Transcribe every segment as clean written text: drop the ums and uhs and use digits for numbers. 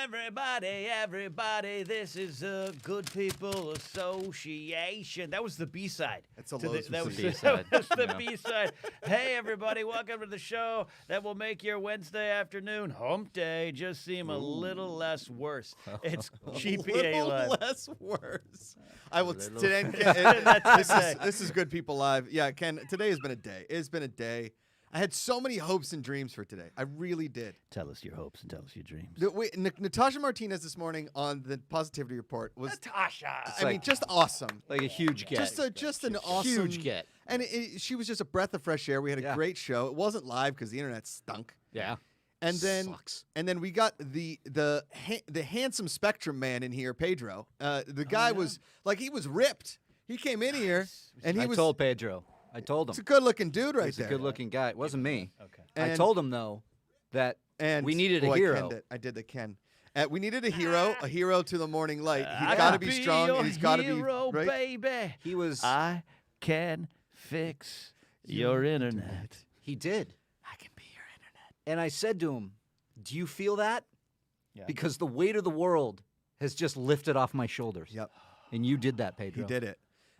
Everybody, this is the Good People Association. That was the B-side. That's a to Lowe's that was B-side. the B-side. Hey, everybody, welcome to the show that will make your Wednesday afternoon hump day just seem a little less worse. It's GPA a little Live. less worse. I will little- today. That's This is Good People Live. Yeah, Ken. Today has been a day. It's been a day. I had so many hopes and dreams for today. I really did. Tell us your hopes and tell us your dreams. Natasha Martinez this morning on the Positivity Report was, Natasha. I mean, just awesome. Like a huge get. Just an awesome, huge get. And she was just a breath of fresh air. We had a great show. It wasn't live because the internet stunk. Yeah. And then, Sucks. we got the handsome Spectrum man in here, Pedro. The guy was like, he was ripped. He came in here and I he was. told Pedro. I told him. He's a good-looking dude right He's there. a good-looking guy. It wasn't me. Okay. I And- told him, though, that we needed a I hero. kenned it. I did the Ken. We needed a hero to the morning light. I He's got to can be strong your and he's got to be hero, right. baby. He was. I can fix your internet. He did. I can be your internet. And I said to him, do you feel that? Yeah. Because the weight of the world has just lifted off my shoulders. Yep. And you did that, Pedro. He did it.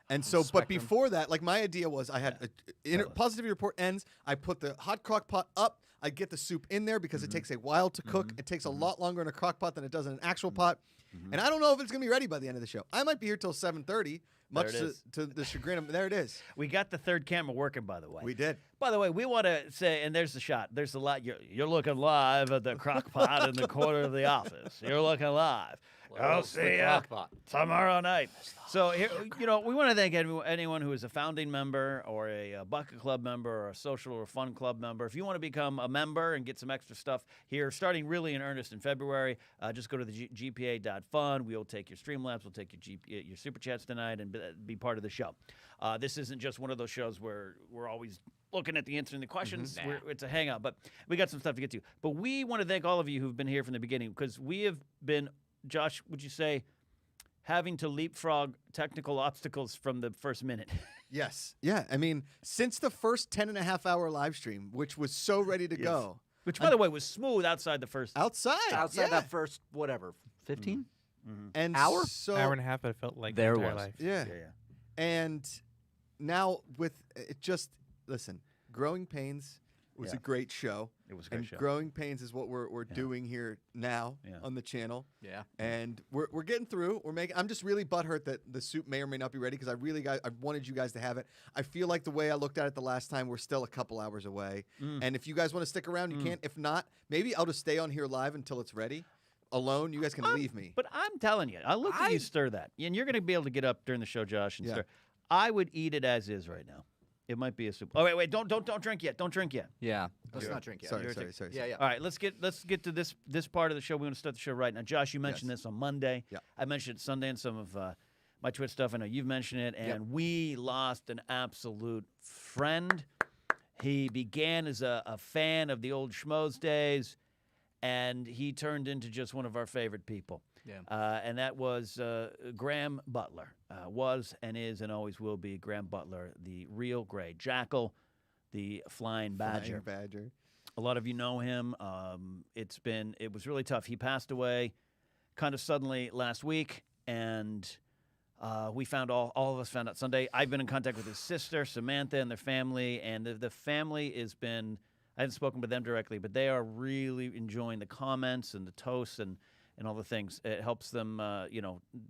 And so, but Spectrum. before that, like my idea was I had Positivity Report ends. I put the hot crock pot up. I get the soup in there because it takes a while to cook. It takes a lot longer in a crock pot than it does in an actual pot. And I don't know if it's going to be ready by the end of the show. I might be here till 7:30, much There it is. to the chagrin of, there it is. We got the third camera working, by the way. We did. By the way, we want to say, and there's the shot. There's a lot. You're looking live at the crock pot in the corner of the office. You're looking live. I'll see ya tomorrow night. So here, we want to thank anyone who is a founding member or a Bucket Club member or a social or fun club member. If you want to become a member and get some extra stuff here, starting really in earnest in February, just go to the GPA.fun. We'll take your Streamlabs, we'll take your Super Chats tonight and be part of the show. This isn't just one of those shows where we're always looking at the answering the questions. It's a hangout, but we got some stuff to get to. But we want to thank all of you who've been here from the beginning because we have been, Josh, would you say, having to leapfrog technical obstacles from the first minute? Yes. Yeah. I mean, since the first 10.5-hour live stream, which was so ready to go. Which, by the way, was smooth outside the first. Outside that first, 15? and hour? So, Hour and a half, but it felt like There the entire was. life. Yeah. And now with it just listen, Growing Pains was a great show. It was a great and show. Growing Pains is what we're doing here now on the channel. Yeah. And we're getting through. I'm just really butthurt that the soup may or may not be ready because I wanted you guys to have it. I feel like the way I looked at it the last time, we're still a couple hours away. And if you guys want to stick around, you can. If not, maybe I'll just stay on here live until it's ready. Alone, you guys can leave me. But I'm telling you, I look at you stir that. And you're going to be able to get up during the show, Josh, and Yeah. stir. I would eat it as is right now. It might be a soup. Oh, wait, don't drink yet. Don't drink yet. Yeah. Let's not drink yet. Sorry. Yeah, yeah. All right, let's get to this part of the show. We want to start the show right now. Josh, you mentioned this on Monday. Yeah. I mentioned it Sunday in some of my Twitch stuff. I know you've mentioned it, and we lost an absolute friend. He began as a fan of the old Schmoes days, and he turned into just one of our favorite people. Yeah. And that was Graham Butler. Was and is and always will be Graham Butler, the real gray jackal, the flying badger. Flying Badger. A lot of you know him. It was really tough. He passed away kind of suddenly last week, and we found all of us found out Sunday. I've been in contact with his sister, Samantha, and their family, and the family has been, I haven't spoken with them directly, but they are really enjoying the comments and the toasts and all the things. It helps them,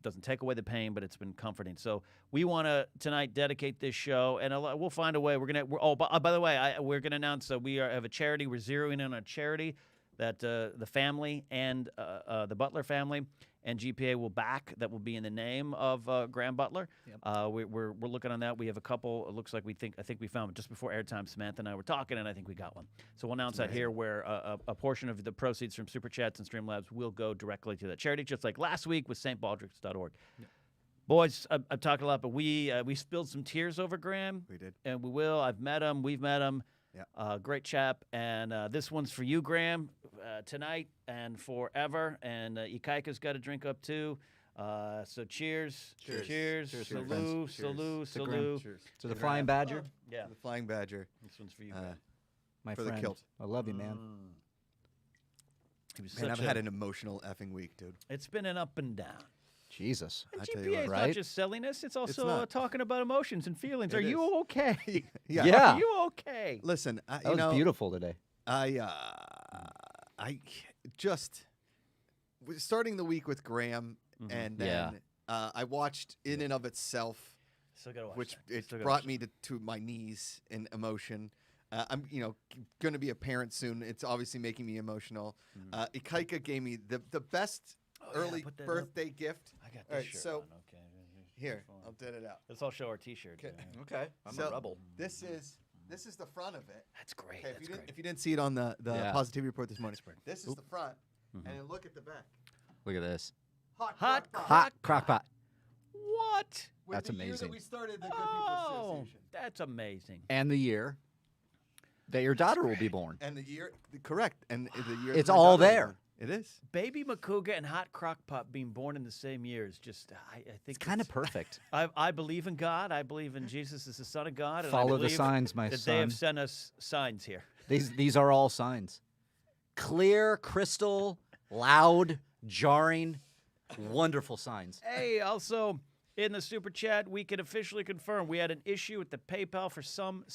doesn't take away the pain, but it's been comforting. So we want to tonight dedicate this show, and we'll find a way. By the way, we're gonna announce we have a charity. We're zeroing in on a charity that the family and the Butler family and GPA will back. That will be in the name of Graham Butler. Yep. We're looking on that. We have a couple. It looks like I think we found it just before airtime. Samantha and I were talking, and I think we got one. So we'll announce that here, where a portion of the proceeds from Super Chats and Streamlabs will go directly to that charity, just like last week with stbaldricks.org. Yep. Boys, I've talked a lot, but we spilled some tears over Graham. We did. And we will. I've met him. We've met him. Yeah. Great chap. And this one's for you, Graham, tonight and forever. And Ikaika's got a drink up, too. So cheers. Cheers. Salute. To the Flying Badger. Yeah. The Flying Badger. This one's for you, Graham. My For the friend. kilt. I love you, man. Man, I've had an emotional effing week, dude. It's been an up and down. Jesus. And I tell you GPA what. is Right? not just silliness; it's also not. talking about emotions and feelings. It Are you is. okay? Yeah. Are you okay? Listen, That you was know, beautiful today. I just starting the week with Graham, and then I watched In and of Itself, Still gotta watch which that. it Still gotta brought watch me to my knees in emotion. I'm going to be a parent soon. It's obviously making me emotional. Ikaika gave me the best early put that up. birthday gift. I got this All right, shirt so on. Okay. here, I'll get it out. Let's all show our T-shirts. Okay. Okay. I'm So, a rebel. This is the front of it. That's great. Okay, That's great. if you didn't see it on the Yeah. positivity report this morning, great. this is the front, and then look at the back. Look at this. Hot Hot crockpot. What? With That's the year amazing. that we started the Good People Oh, Association. that's amazing. And the year that your daughter will be born. And the year, correct. And the year. It's that my all daughter was there. born. It is. Baby Macuga and Hot Crockpot being born in the same year is just, I think It's kind of perfect. I believe in God. I believe in Jesus as the Son of God. And I Follow the believe signs, my that they have son. sent us signs here. These are all signs. Clear, crystal, loud, jarring, wonderful signs. Hey, also in the super chat, we can officially confirm we had an issue with the PayPal for some,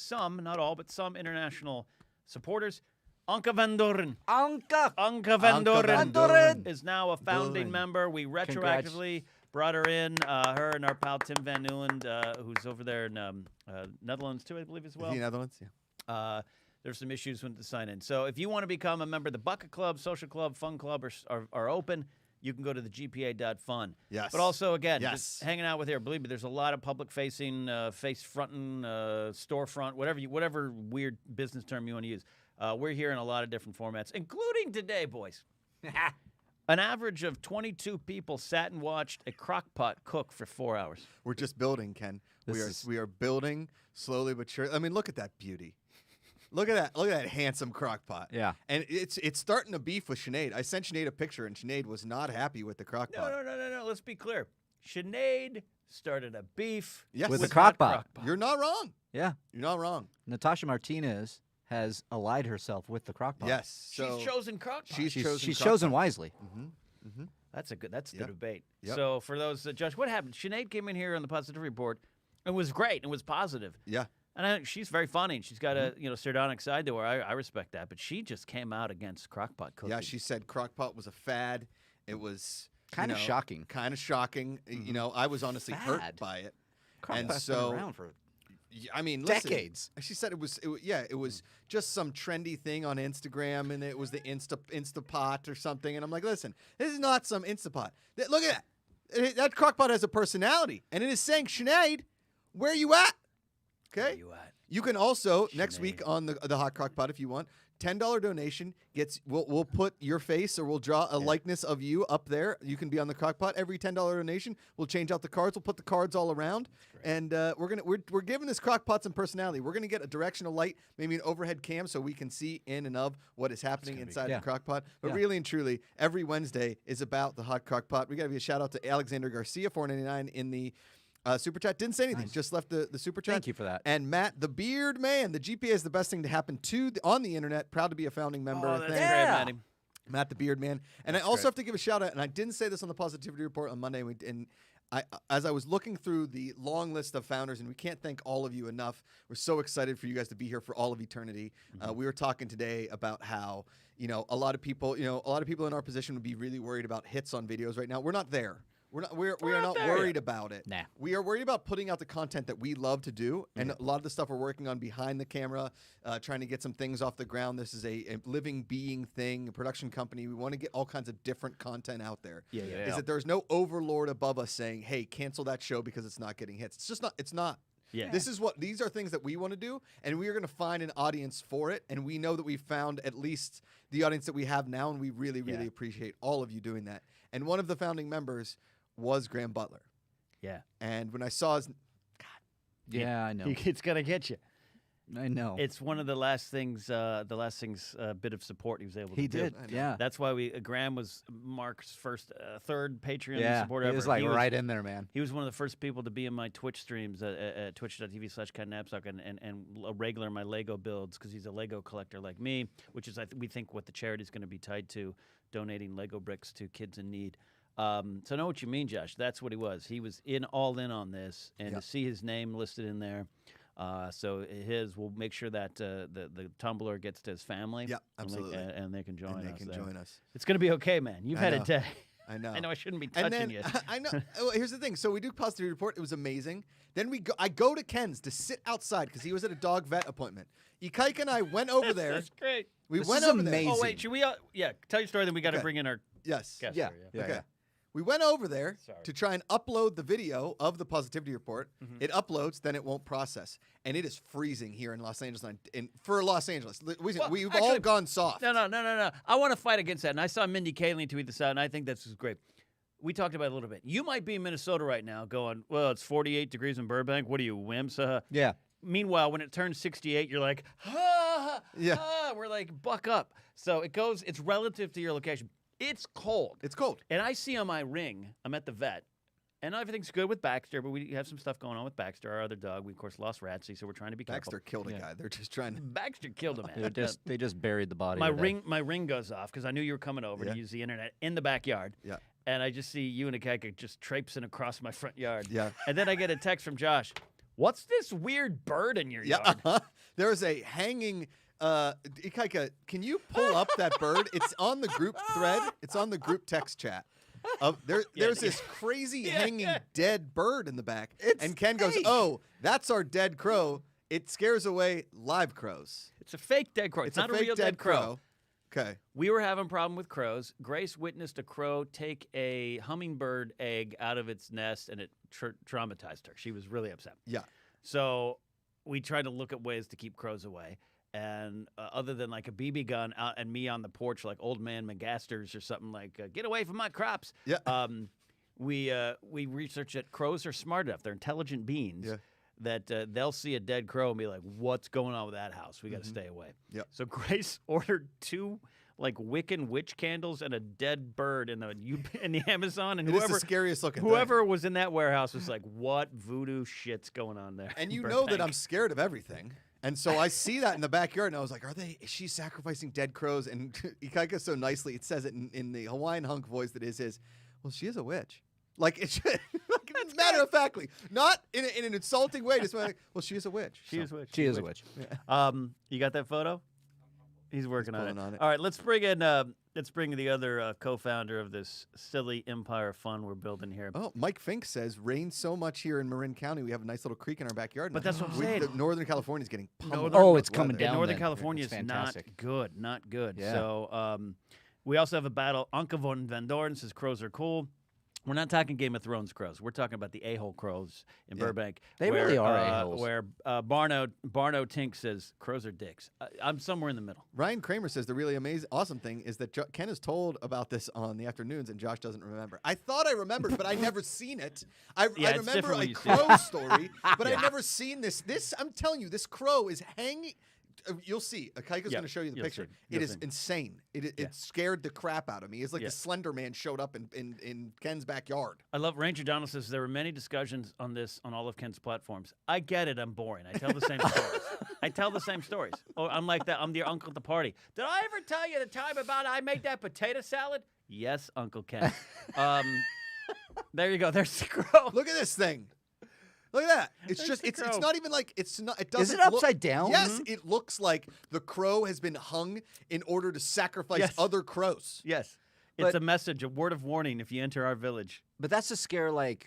not all, but some international supporters. Anka Van Doren. Anka. Anka Van Van Doren Doren. is now a founding Doren. member. We retroactively brought her in, her and our pal Tim Van Nieuwland, who's over there in Netherlands too, I believe, as well. Is he Netherlands? Yeah. There's some issues with the sign-in. So if you want to become a member, the Bucket Club, Social Club, Fun Club are open. You can go to the GPA.fun. Yes. But also, again, Yes. just hanging out with here. Believe me, there's a lot of public-facing, face-fronting, storefront, whatever weird business term you want to use. We're here in a lot of different formats, including today, boys. An average of 22 people sat and watched a crockpot cook for 4 hours. We're just building, Ken. We are building slowly but surely. I mean, look at that beauty. Look at that! Look at that handsome crock pot. Yeah. And it's starting to beef with Sinead. I sent Sinead a picture, and Sinead was not happy with the crock pot. No. Let's be clear. Sinead started a beef Yes. With the Hot crockpot. You're not wrong. Yeah. You're not wrong. Natasha Martinez has allied herself with the crockpot. Yes. So She's chosen crockpot. she's chosen. She's crock chosen pot. wisely. That's a good Yep. debate. Yep. So for those, Josh, what happened? Sinead came in here on the Positivity Report and was great and was positive. Yeah. And she's very funny. And she's got a sardonic side to her. I respect that. But she just came out against crockpot cooking. Yeah. She said crock pot was a fad. It was Kind of shocking. Kind of shocking. You know, I was honestly hurt Fad. by it. Crockpot's so- been around for I mean, listen, decades. She said it was just some trendy thing on Instagram, and it was the Instapot or something. And I'm like, listen, this is not some Instapot. Look at that. That crockpot has a personality, and it is saying, Sinead, where you at? Okay. Where you at? You can also next Sinead. week on the hot crockpot if you want. $10 donation gets. We'll put your face or we'll draw a likeness of you up there. You can be on the crockpot. Every $10 donation, we'll change out the cards. We'll put the cards all around, and we're giving this crockpot some personality. We're gonna get a directional light, maybe an overhead cam, so we can see in and of what is happening inside Yeah. the crockpot. But Yeah. really and truly, every Wednesday is about the hot crockpot. We got to give a shout out to Alexander Garcia, $4.99 in the. Super chat didn't say anything, just left the super chat. Thank you for that. And Matt, the Beard Man, the GPA is the best thing to happen on the internet. Proud to be a founding member. Oh, that's Thank- great, Yeah. Maddie. Matt, the Beard Man. And I also have to give a shout out, and I didn't say this on the Positivity Report on Monday, and as I was looking through the long list of founders, and we can't thank all of you enough. We're so excited for you guys to be here for all of eternity. We were talking today about how, a lot of people in our position would be really worried about hits on videos right now. We're not there. We are not there worried about it. Nah. We are worried about putting out the content that we love to do, and a lot of the stuff we're working on behind the camera, trying to get some things off the ground. This is a living being thing, a production company. We want to get all kinds of different content out there. Yeah. Is that there's no overlord above us saying, "Hey, cancel that show because it's not getting hits." It's just not. It's not. Yeah. These are things that we want to do, and we are going to find an audience for it. And we know that we've found at least the audience that we have now, and we really, really appreciate all of you doing that. And one of the founding members was Graham Butler. Yeah. And when I saw his, Yeah, I know. It's gonna get you. I know. It's one of the last things. Bit of support he was able He to did. do. I know. Yeah. That's why Graham was Mark's third Patreon Yeah. supporter He ever. was like right in there, man. He was one of the first people to be in my Twitch streams at twitch.tv/KenNapzok and a regular in my Lego builds because he's a Lego collector like me, which is we think what the charity is going to be tied to donating Lego bricks to kids in need. So I know what you mean, Josh. That's what he was. He was all in on this, and to see his name listed in there. So we'll make sure that the tumbler gets to his family. Yeah, absolutely. And they can join us. And they can join us. It's going to be okay, man. You've had a day. I know. I know I shouldn't be touching you. I know. Well, here's the thing. So we do positivity report. It was amazing. Then I go to Ken's to sit outside because he was at a dog vet appointment. Ikaika and I went over there. That's great. This went is over amazing. there. Oh, wait. Should we? Tell your story, then we got to bring in our Yes. guest. Yeah. here, Okay. We went over there Sorry. to try and upload the video of the positivity report. It uploads, then it won't process. And it is freezing here in Los Angeles. For Los Angeles. We've all gone soft. No. I want to fight against that. And I saw Mindy Kaling tweet this out, and I think this is great. We talked about it a little bit. You might be in Minnesota right now going, well, it's 48 degrees in Burbank. What are you, wimps? Yeah. Meanwhile, when it turns 68, you're like, we're like, buck up. So it's relative to your location. It's cold. It's cold. And I see on my ring, I'm at the vet, and everything's good with Baxter, but we have some stuff going on with Baxter, our other dog. We, of course, lost Ratsy, so we're trying to be careful. Baxter killed a guy. They're just trying to. Baxter killed a man. They just buried the body. My today. ring goes off because I knew you were coming over to use the internet in the backyard. Yeah. And I just see you and Ikaika just traipsing across my front yard. Yeah. And then I get a text from Josh. What's this weird bird in your yard? There is a hanging. Ikaika, can you pull up that bird? It's on the group thread. It's on the group text chat. There's this crazy hanging dead bird in the back. And Ken goes, "Oh, that's our dead crow. It scares away live crows." It's a fake dead crow. It's not a fake real dead crow. Okay. We were having a problem with crows. Grace witnessed a crow take a hummingbird egg out of its nest, and it traumatized her. She was really upset. Yeah. So we tried to look at ways to keep crows away. And other than like a BB gun out and me on the porch like old man McGasters or something like, get away from my crops. Yeah. We researched that crows are smart enough. They're intelligent beings. Yeah. That they'll see a dead crow and be like, what's going on with that house? We got to stay away. Yep. So Grace ordered 2 like Wiccan witch candles and a dead bird in the Amazon. And It is the scariest looking whoever was in that warehouse was like, what voodoo shit's going on there? And you in know that Burbank? I'm scared of everything. And so I see that in the backyard, and I was like, is she sacrificing dead crows? And Ikaika so nicely, it says it in the Hawaiian hunk voice that is his, well, she is a witch. Like, it's like, matter of factly, not in an insulting way, just like, well, she is a witch. She is a witch. She is a witch. Yeah. You got that photo? He's working on it. pulling on it. All right, let's bring the other co-founder of this silly empire of fun we're building here. Oh, Mike Fink says, rains so much here in Marin County, we have a nice little creek in our backyard. But now." that's what I'm saying. Northern California is getting pummeled. Oh, with it's coming weather. down. Northern then. California It's is not fantastic. good, not good. Yeah. So we also have a battle. Anka von Van Dorn says crows are cool. We're not talking Game of Thrones crows. We're talking about the a-hole crows in Burbank. They really are a-holes. Where Barno Tink says crows are dicks. I'm somewhere in the middle. Ryan Kramer says the really awesome thing is that Ken is told about this on the afternoons and Josh doesn't remember. I thought I remembered, but I never seen it. I it's remember different a when you see it. crow story, but I've never seen this. I'm telling you, this crow is hanging. You'll see. Akaika's going to show you the you'll picture. see. It You'll is see. insane. It scared the crap out of me. It's like Yeah. the Slender Man showed up in Ken's backyard. I love Ranger Donald says there were many discussions on this on all of Ken's platforms. I get it. I'm boring. I tell the same stories. I tell the same stories. Oh, I'm like that. I'm the uncle at the party. Did I ever tell you the time about I made that potato salad? Yes, Uncle Ken. There you go. There's the crow. Look at this thing. Look at that. It's There's just the it's crow. not even like it's not it doesn't Is it look- upside down? Yes, it looks like the crow has been hung in order to sacrifice Yes. other crows. Yes. It's But- a message, a word of warning if you enter our village. But that's to scare like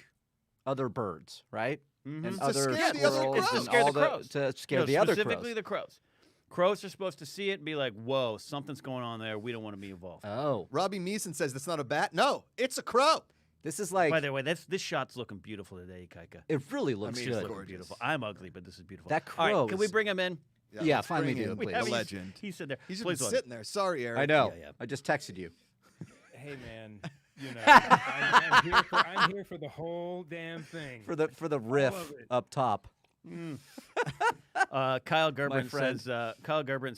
other birds, right? Mhm. And It's to other scare the other squirrels crows. and To scare the all crows. to scare No, the other specifically crows. the crows. Crows are supposed to see it and be like, whoa, something's going on there. We don't want to be involved. Oh, Robbie Meeson says that's not a bat. No, it's a crow. this is like By the way, this shot's looking beautiful today, Kaika. it really looks mean, it's good. gorgeous. Looking beautiful. I'm ugly, but this is beautiful. That All crow right, can we is- bring him in? Yeah, let's finally bring do, in please. the He's- legend. He's sitting there. He's just Please been one. sitting there. Sorry, Eric. I know. Yeah. I just texted you. Hey man, you know, I'm here for the whole damn thing. For the riff of it. up top. Kyle Gerbrand friend.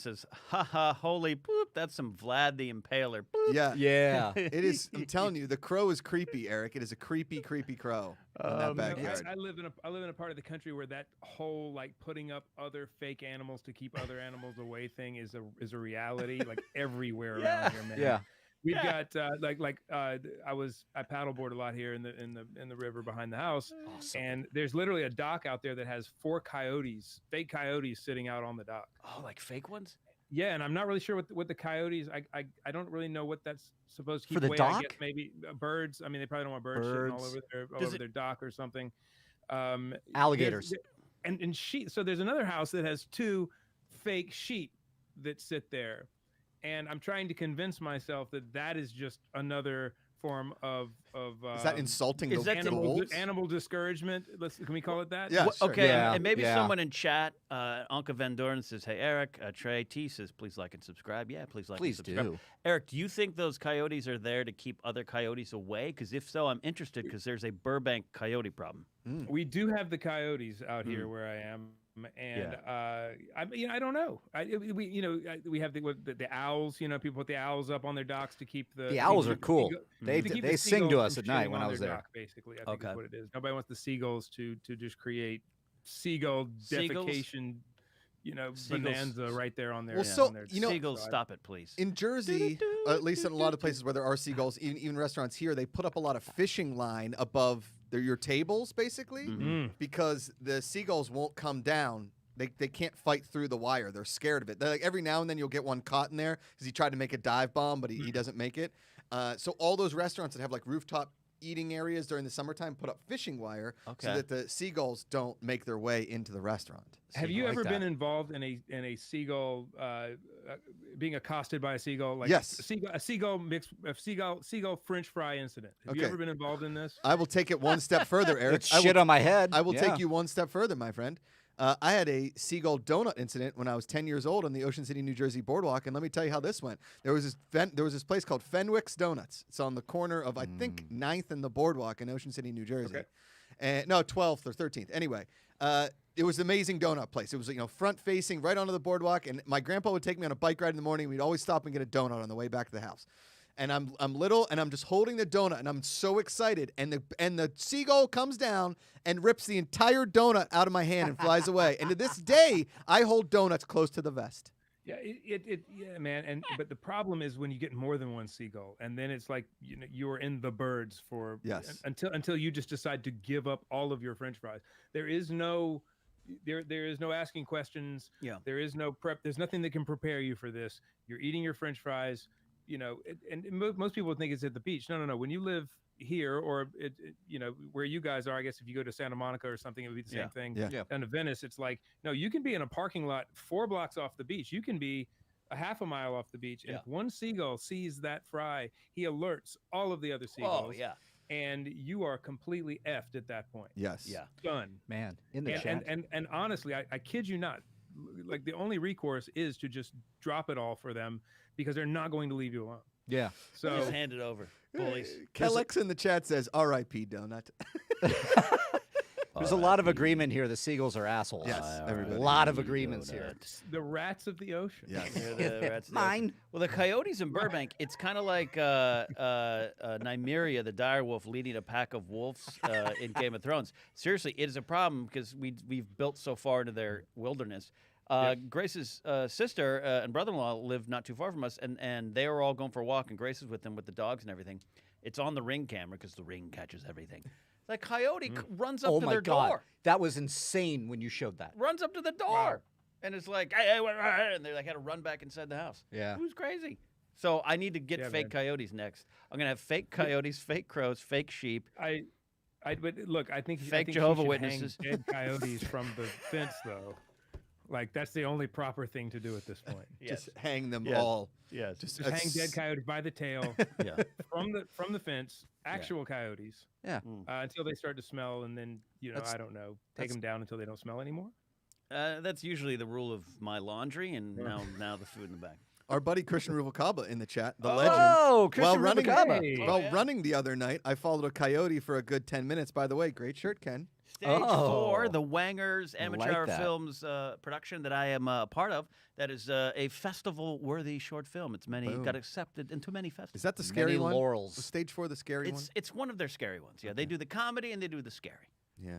says, haha, holy boop, that's some Vlad the Impaler. Boop. Yeah. Yeah. It is. I'm telling you, the crow is creepy, Eric. It is a creepy, creepy crow in that You know, backyard. I live in a part of the country where that whole like putting up other fake animals to keep other animals away thing is a reality like everywhere around here, man. Yeah. we've got I paddleboard a lot here in the river behind the house, Awesome. and there's literally a dock out there that has 4 coyotes, fake coyotes, sitting out on the dock. Oh, like fake ones? Yeah, and I'm not really sure what the coyotes. I don't really know what that's supposed to keep For the away. I dock? guess maybe birds. I mean, they probably don't want birds shitting all Birds. over their dock or something. Alligators. And sheep. So there's another house that has 2 fake sheep that sit there, and I'm trying to convince myself that is just another form of Is that insulting is the that wolves? animal discouragement? Can we call it that? Yeah, sure. Okay, Yeah, and maybe yeah. someone in chat, Anka Van Doren says, "Hey Eric, Trey T says, please like and subscribe." Yeah, please like Please and subscribe. do. Eric, do you think those coyotes are there to keep other coyotes away? Because if so, I'm interested because there's a Burbank coyote problem. We do have the coyotes out here where I am, and I don't know. We have the owls. People put the owls up on their docks to keep The owls are cool. They to keep they the sing to seagulls us from at night shitting when on I was their there. dock, basically, I think Okay. is what it is. Nobody wants the seagulls to just create seagull Seagulls? defecation, Seagulls. bonanza right there on their. Well, so, on their Seagulls, so I- stop it, please. In Jersey, or at least in a lot of places where there are seagulls, even restaurants here, they put up a lot of fishing line above your tables, basically, Mm. because the seagulls won't come down. They can't fight through the wire. They're scared of it. They're like, every now and then you'll get one caught in there because he tried to make a dive bomb, but he doesn't make it. So all those restaurants that have like rooftop eating areas during the summertime put up fishing wire so Okay. that the seagulls don't make their way into the restaurant. Have you like ever that. been involved in a seagull being accosted by a seagull? Like Yes. a seagull French fry incident. Have you Okay. ever been involved in this? I will take it one step further, Eric. It's shit on my head. I will Yeah. take you one step further, my friend. I had a seagull donut incident when I was 10 years old on the Ocean City, New Jersey boardwalk, and let me tell you how this went. There was this place called Fenwick's Donuts. It's on the corner of I think 9th and the boardwalk in Ocean City, New Jersey. Okay. And no, 12th or 13th. Anyway, it was an amazing donut place. It was front facing, right onto the boardwalk, and my grandpa would take me on a bike ride in the morning. We'd always stop and get a donut on the way back to the house. And I'm little, and I'm just holding the donut, and I'm so excited. And the seagull comes down and rips the entire donut out of my hand and flies away. And to this day, I hold donuts close to the vest. Yeah, yeah, man. But the problem is when you get more than one seagull, and then it's like you're in the birds for Yes. until you just decide to give up all of your French fries. There is no asking questions. Yeah. There is no prep. There's nothing that can prepare you for this. You're eating your French fries. Most people think it's at the beach. No. When you live here or where you guys are, I guess if you go to Santa Monica or something, it would be the same thing. Yeah. Yeah. Down to Venice, it's like, no, you can be in a parking lot 4 blocks off the beach. You can be a half a mile off the beach. And Yeah. if one seagull sees that fry, he alerts all of the other seagulls. Oh, yeah. And you are completely effed at that point. Yes. Yeah. Done. Man, in the And, chat. and honestly, I kid you not, like the only recourse is to just drop it all for them because they're not going to leave you alone. Yeah. So Just hand it over, bullies. Kellex in the chat says, "R.I.P. donut." There's a lot of agreement here. The seagulls are assholes. Yes, A everybody. lot of agreements here. the rats of the ocean. Yes. They're the rats of the Mine. ocean. Well, the coyotes in Burbank, it's kind of like Nymeria, the direwolf, leading a pack of wolves in Game of Thrones. Seriously, it is a problem because we've built so far into their wilderness. Grace's sister and brother-in-law live not too far from us, and they were all going for a walk, and Grace is with them with the dogs and everything. It's on the Ring camera because the Ring catches everything. The coyote runs up Oh to my their god, door. that was insane when you showed that. Runs up to the door. And it's like, hey, and they had to run back inside the house. Yeah. It was crazy. So I need to get Yeah, fake man. coyotes next. I'm going to have fake coyotes, fake crows, fake sheep. But look, I think Fake you Jehovah should Witnesses. hang dead coyotes from the fence, though. Like that's the only proper thing to do at this point. Just hang them Yes. all. Yes. Just Just hang dead coyotes by the tail Yeah. from the fence, actual coyotes, Yeah. until they start to smell, and then That's- I don't know, take them down until they don't smell anymore. That's usually the rule of my laundry, and now the food in the back. Our buddy Christian Ruvalcaba in the chat, the legend. Oh, Christian While running, Rubalcaba. Hey. while yeah. running the other night, I followed a coyote for a good 10 minutes. By the way, great shirt, Ken. Stage 4, Oh. the Wangers Amateur Like Hour that. Films production that I am a part of. That is a festival-worthy short film. It's Boom. got accepted into many Is festivals. that the scary Many one? laurels. Was stage 4 the scary one? It's one of their scary ones. Yeah, they do the comedy and they do the scary. Yeah.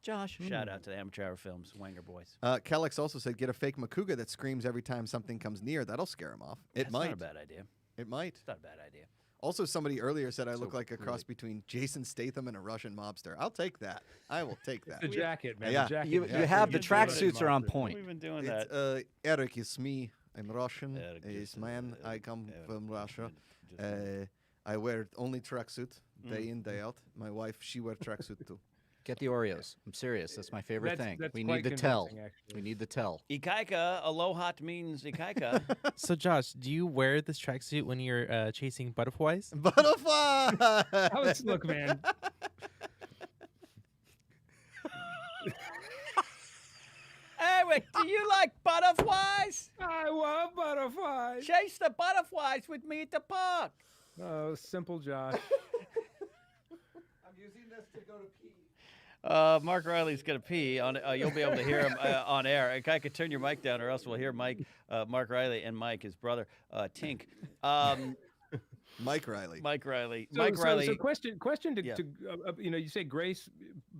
Josh. Shout out to the Amateur Hour Films, Wanger boys. Kellex also said, get a fake Macuga that screams every time something comes near. That'll scare him off. It That's might. not a bad idea. It might. It's not a bad idea. Also, somebody earlier said I So look like a cross between Jason Statham and a Russian mobster. I'll take that. I will take that. The jacket, man. Yeah. The jacket. You have the You're doing it, tracksuits are on We've point. been doing It's, that. Eric is me. I'm Russian. Eric Is is, man. I come from Russia. just- I wear only tracksuit day in, day out. My wife, she wears tracksuit too. Get the Oreos. I'm serious. That's my favorite thing. That's We quite need the tell. convincing, actually. We need the tell. Ikaika, aloha means Ikaika. So, Josh, do you wear this tracksuit when you're chasing butterflies? Butterfly! Look, man. Eric, do you like butterflies? I love butterflies. Chase the butterflies with me at the park. Oh, simple Josh. I'm using this to go to pee. Mark Riley's gonna pee. On you'll be able to hear him on air. I could turn your mic down, or else we'll hear Mark Riley, and Mike, his brother, Tink. Mike Riley. Mike Riley. So, Mike Riley. So question to, Yeah. you say Grace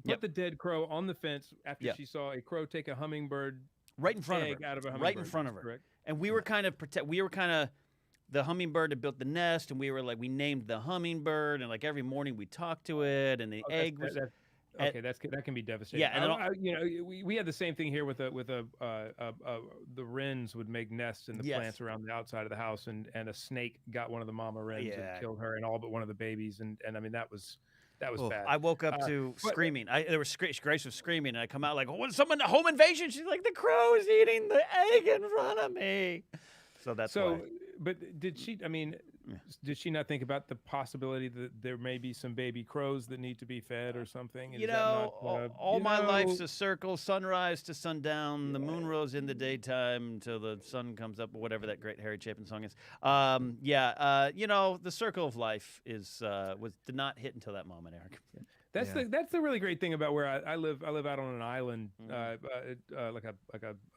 put Yep. the dead crow on the fence after Yep. she saw a crow take a hummingbird right in front of egg her. out of a hummingbird. Right in front of her. Correct. And we were kind of the hummingbird had built the nest, and we were like, we named the hummingbird, and like every morning we talked to it, and the Oh, egg was. Okay, that can be devastating. Yeah, and we had the same thing here with the wrens would make nests in the Yes. plants around the outside of the house, and a snake got one of the mama wrens Yeah. and killed her and all but one of the babies, and I mean that was Oh, bad. I woke up to but- screaming. Grace was screaming, and I come out like, "Oh, someone home invasion!" She's like, "The crow is eating the egg in front of me." So that's why. But did she? I mean, Yeah. did she not think about the possibility that there may be some baby crows that need to be fed or something? You know, all my life's a circle, sunrise to sundown. The moon rose in the daytime until the sun comes up, or whatever that great Harry Chapin song is. You know, the circle of life did not hit until that moment, Eric. That's Yeah. that's the really great thing about where I live. I live out on an island, like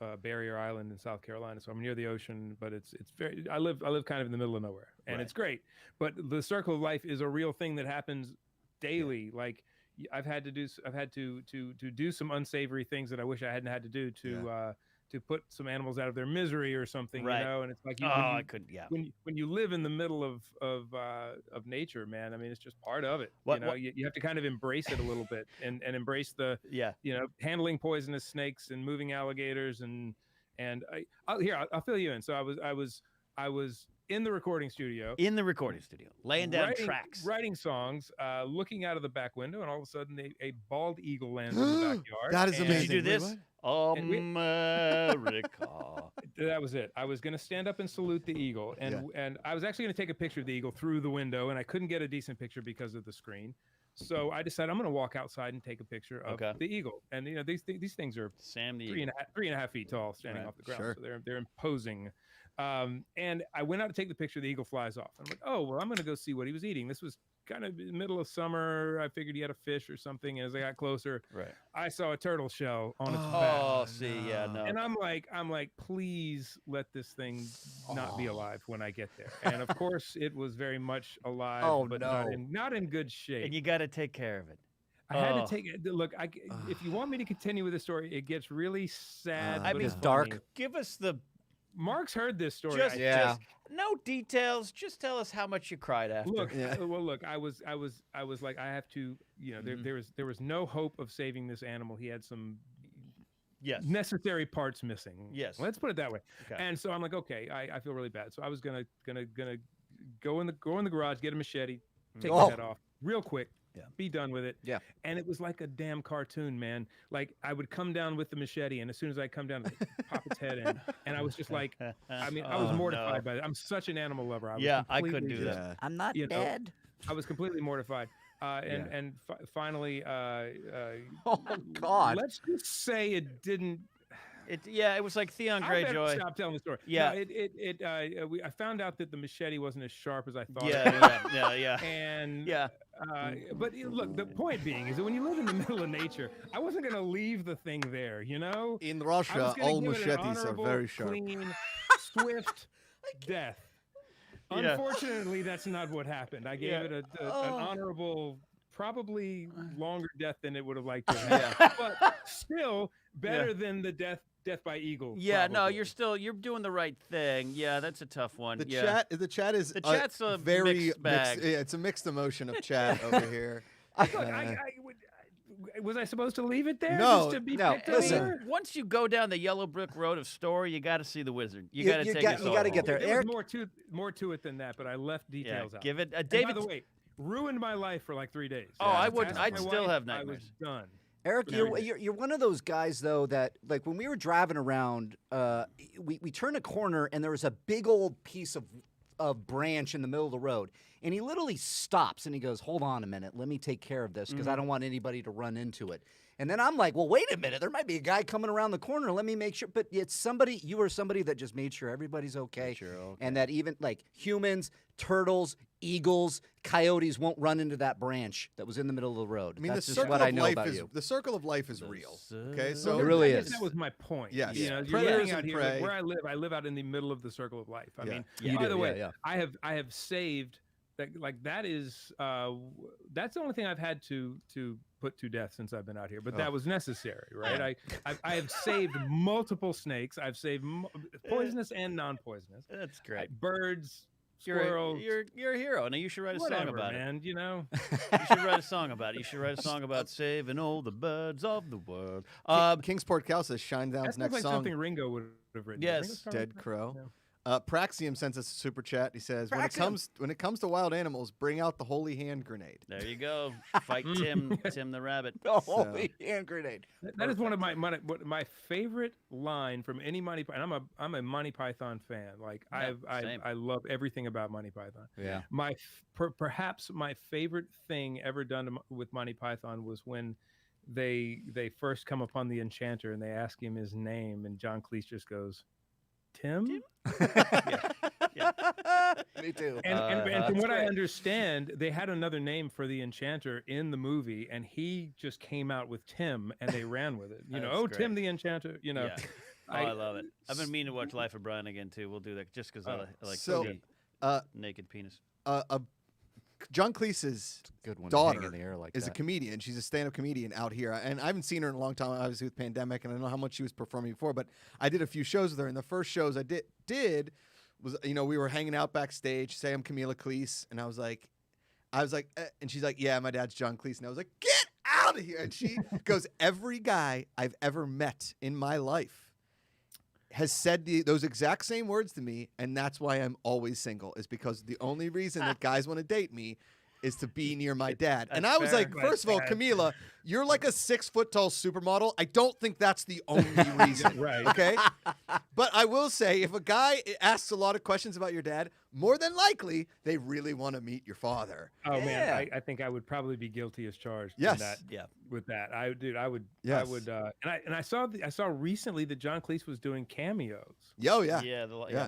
a barrier island in South Carolina. So I'm near the ocean, but it's very. I live kind of in the middle of nowhere, and Right. it's great. But the circle of life is a real thing that happens daily. Like I've had to do some unsavory things that I wish I hadn't had to do to put some animals out of their misery or something. Right. You know, and it's like I couldn't. Yeah. when you live in the middle of nature, man, I mean, it's just part of it. You have to kind of embrace it a little bit and embrace the Yeah. handling poisonous snakes and moving alligators and I'll fill you in. So I was in the recording studio. In the recording studio, laying down tracks. Writing songs, looking out of the back window, and all of a sudden a bald eagle lands in the backyard. That is and- Did you do amazing. Wait, this? what? America. That was it. I was going to stand up and salute the eagle, and I was actually going to take a picture of the eagle through the window, and I couldn't get a decent picture because of the screen. So I decided I'm going to walk outside and take a picture of the eagle. And these things are Sam the 3.5 feet tall, standing Right, off the ground. sure. So they're imposing. And I went out to take the picture. The eagle flies off. I'm like, oh well, I'm going to go see what he was eating. This was kind of in the middle of summer. I figured he had a fish or something. And as I got closer, Right. I saw a turtle shell on its back. Oh, see, yeah, no. And I'm like, please let this thing not be alive when I get there. And of course, it was very much alive, Oh, but no. not in good shape. And you got to take care of it. I had to take it. Look, if you want me to continue with the story, it gets really sad. I but mean, it's dark. funny. Give us the Mark's heard this story. just, Yeah. just no details. Just tell us how much you cried after. Look, Yeah. well, look, I was like, I have to, there was no hope of saving this animal. He had some Yes. necessary parts missing. Yes. Let's put it that way. Okay. And so I'm like, okay, I feel really bad. So I was gonna go in the garage, get a machete, take Oh. the head off real quick. Yeah. Be done with it. Yeah. And it was like a damn cartoon, man. Like I would come down with the machete, and as soon as I come down, I'd pop its head in. And I was just like, I mean, I was Oh, mortified no. by it. I'm such an animal lover. I was Yeah, I couldn't completely do just- that. I'm not You know, dead. I was completely mortified. Finally, Oh God. let's just say it didn't. It was like Theon I better Greyjoy. stop telling the story. Yeah. No, I found out that the machete wasn't as sharp as I thought. Yeah. And Yeah. but look, the point being is that when you live in the middle of nature, I wasn't going to leave the thing there. You know, In I Russia, was gonna all give it an machetes are honorable, very sharp. clean, swift death. Yeah. Unfortunately, that's not what happened. I gave Yeah. it an Oh. honorable, probably longer death than it would have liked to have. But still better than the death death by eagle. Yeah, no, probably. you're doing the right thing. Yeah, that's a tough one. The yeah. chat is The chat's a very mixed bag. Yeah, it's a mixed emotion of chat over here. Look, was I supposed to leave it there? No, just to be no, picked listen. over? Once you go down the yellow brick road of story, you got to see the wizard. You You- got to you take got- us you all gotta home. get there. There Eric- was more to it than that, but I left Yeah, details out. give it. And David. by the way, ruined my life for like 3 days. Oh, I Asked wouldn't. my I'd still wife, have I nightmares. was done. Eric, No, you're, you you're one of those guys though that like when we were driving around, we turned a corner and there was a big old piece of branch in the middle of the road, and he literally stops and he goes, "Hold on a minute, let me take care of this because I don't want anybody to run into it." And then I'm like, "Well, wait a minute, there might be a guy coming around the corner. Let me make sure." But it's somebody. You were somebody that just made sure everybody's okay, and that even like humans, turtles, eagles, coyotes won't run into that branch that was in the middle of the road. I mean, That's the just circle what of I know life about is you. the circle of life is real. Okay, So so It really I guess is. That was my point. Yes. You know, you're Predators looking out and here, prey. like, where I live out in the middle of the circle of life. I Yeah. mean, You by do, the way, yeah. I have saved that. Like that is that's the only thing I've had to put to death since I've been out here. But that was necessary, right? I have saved multiple snakes. I've saved poisonous and non-poisonous. That's great. Birds, You're squirrels. you're a hero. Now you should write a Whatever, song about man. You know. it. You should write a song about it. You should write a song about saving all the birds of the world. Kingsport Cal says Shinedown's That sounds next like song. something Ringo would have written. Yes. Ringo started Dead with that? Crow. Yeah. Praxium sends us a super chat. He says, when it comes to wild animals, bring out the holy hand grenade. There you go. Fight Tim the rabbit. Oh, holy hand grenade. That is one of my favorite line from any Monty Python. And I'm a Monty Python fan. Like Yeah, same. I love everything about Monty Python. Yeah. Perhaps my favorite thing ever done with Monty Python was when they first come upon the enchanter and they ask him his name, and John Cleese just goes, Tim? Me too. And from what I great. understand, they had another name for the enchanter in the movie, and he just came out with Tim, and they ran with it. You know, That's oh, great. Tim the enchanter. You know, Yeah. I love it. I've been meaning to watch Life of Brian again too. We'll do that just because I like So, the naked penis. John Cleese's Good one. daughter in the air like is a that. comedian. She's a stand-up comedian out here, and I haven't seen her in a long time, obviously with pandemic, and I don't know how much she was performing before, but I did a few shows with her, and the first shows I did was, you know, we were hanging out backstage. Say I'm Camila Cleese, and I was like, and she's like, yeah, my dad's John Cleese, and I was like, get out of here, and she goes, every guy I've ever met in my life has said those exact same words to me, and that's why I'm always single, is because the only reason that guys want to date me is to be near my dad. And I was fair. like, first of all, Camila, you're like a 6 foot tall supermodel. I don't think that's the only reason. Right. Okay. But I will say, if a guy asks a lot of questions about your dad, more than likely they really want to meet your father. Oh Yeah. man, I think I would probably be guilty as charged. in Yes. that, Yeah. with that, I would. Yes. I would. And I saw recently that John Cleese was doing cameos. Yo, yeah. Yeah. Yeah.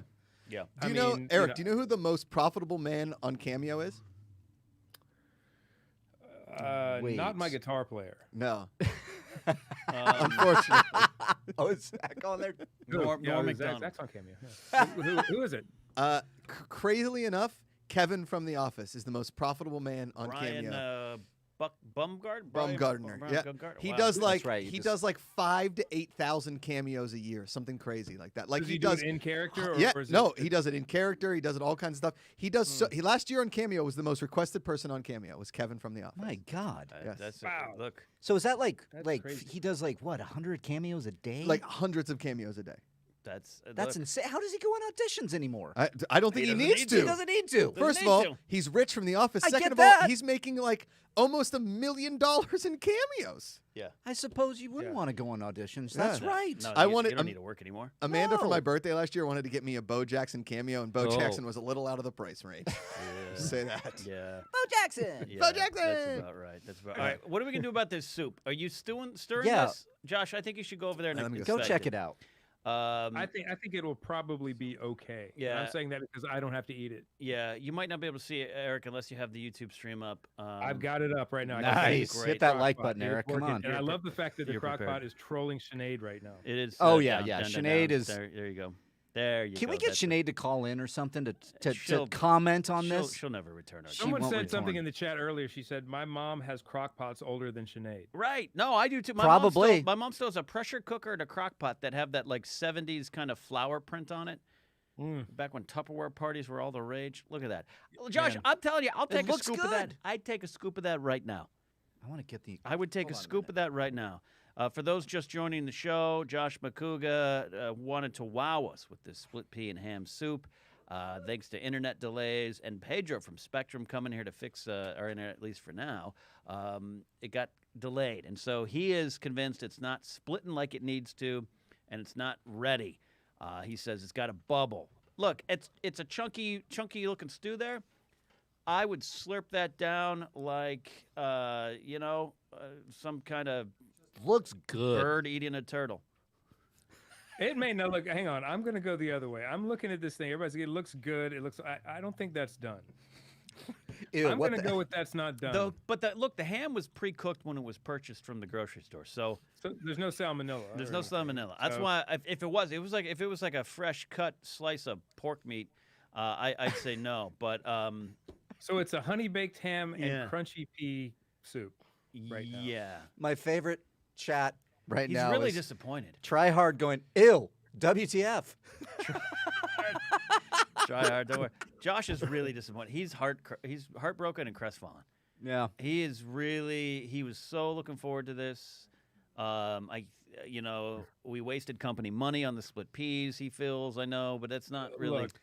Yeah. Do you I know, mean, Eric? Do you know who the most profitable man on Cameo is? Not my Wait. guitar player. No, Unfortunately. Oh, is Zach on there? Norm Yeah, McDonald. Zach's on cameo. Yeah. who is it? crazily enough, Kevin from The Office is the most profitable man on Brian Cameo. Baumgartner. Yeah. He Wow. does like right, he you just- does like 5,000 to 8,000 cameos a year, something crazy like that. Like Does he do does it in character? Or yeah, is no, it, he does it in character. He does it all kinds of stuff. He does. He last year on Cameo was the most requested person on Cameo was Kevin from The Office. My God. Yes. That's Wow. look. So is that like That's like crazy. he does like what 100 cameos a day? Like hundreds of cameos a day. That's that's look. insane. How does he go on auditions anymore? I don't think he doesn't needs need to. to. He doesn't need to. First of need all, to. he's rich from The Office. I Second get of all, that. he's making like almost $1 million in cameos. Yeah. I suppose you wouldn't Yeah. want to go on auditions. Yeah. That's No, right. No, I you, wanted- You don't need to work anymore. Amanda for my No. birthday last year wanted to get me a Bo Jackson cameo, and Bo Oh. Jackson was a little out of the price range. Just say that. Yeah. Bo Jackson. Yeah, Bo Jackson! That's about right. That's about all right. What are we gonna do about this soup? Are you stirring Yeah. this, Josh? I think you should go over there and Let me Go inspect check it out. I think it will probably be okay. And Yeah. I'm saying that because I don't have to eat it. Yeah, you might not be able to see it, Eric, unless you have the YouTube stream up. I've got it up right now. I can Nice. see it. Hit that like Crockpot. button, It is Eric. Come working. on. And I love the fact that the You're Crockpot prepared. is trolling Sinead right now. It is. Oh, yeah, down, yeah. down, down, Sinead down. is- There you go. There you go. Can we get That's it. Sinead to call in or something to She'll- comment on She'll- this? She'll never return our. She Someone won't said something return. in the chat earlier. She said, "My mom has crock pots older than Sinead." Right. No, I do too. Probably. My mom still has a pressure cooker and a crock pot that have that like 70s kind of flower print on it. Back when Tupperware parties were all the rage. Look at that. Well, Josh, Man. I'm telling you, I'll take a looks scoop of that. good. I'd take a scoop of that right now. I want to get the. I would take a scoop of that right now. For those just joining the show, Josh Macuga wanted to wow us with this split pea and ham soup. Thanks to internet delays and Pedro from Spectrum coming here to fix our internet, at least for now. It got delayed. And so he is convinced it's not splitting like it needs to, and it's not ready. He says it's got a bubble. Look, it's a chunky looking stew there. I would slurp that down like, some kind of Looks good. bird eating a turtle. It may not look. Hang on, I'm gonna go the other way. I'm looking at this thing. Everybody's like, it looks good. It looks. I don't think that's done. Ew, I'm what gonna the- go with that's not done. But look, the ham was pre-cooked when it was purchased from the grocery store, so So there's no salmonella. there's or no anything. salmonella. That's So- why if it was like a fresh cut slice of pork meat, I'd say no. But So it's a honey baked ham and Yeah. crunchy pea soup. Right now. yeah, My favorite chat right he's now really is disappointed. Try Hard going, ew, WTF. Try hard, don't worry. Josh is really disappointed. He's heartbroken and crestfallen. Yeah. He was so looking forward to this. We wasted company money on the split peas. He feels, I know, but that's not really. Look,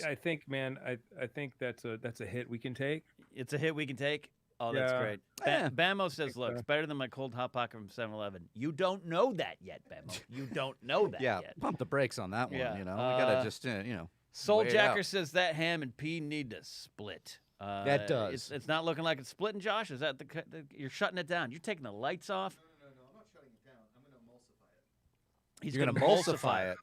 I think, man, I think that's a hit we can take. It's a hit we can take. Oh, that's Yeah. great. Yeah. Bamo says, "Look, so. it's better than my cold hot pocket from 7-Eleven." You don't know that yet, Bamo. You don't know that Yeah, yet. pump the brakes on that one, Yeah, We gotta just, weigh it Souljacker out. says that ham and pea need to split. That does. It's not looking like it's splitting, Josh. Is that you're shutting it down? You're taking the lights off. No, I'm not shutting it down. I'm going to emulsify it. He's You're gonna going to emulsify it.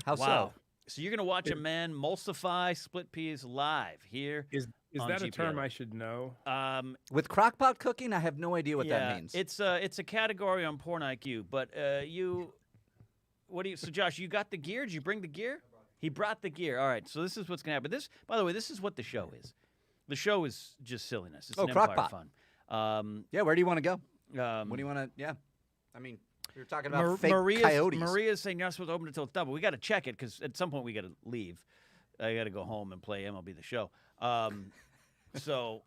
How Wow. So you're gonna watch a man emulsify split peas live here. Is on that a term GPA. I should know? so? With crockpot cooking, I have no idea what that means. It's a category on Porn IQ. But so Josh, you got the gear? Did you bring the gear? He brought the gear. All right. So this is what's gonna happen. By the way, this is what the show is. The show is just silliness. It's Oh, an empire Crockpot. fun. Yeah, where do you want to go? What What do you want to, yeah. I mean, we were talking about fake Maria's, coyotes. Maria's saying you're not supposed to open it until it's done, but we got to check it because at some point we got to leave. I got to go home and play MLB The Show. So,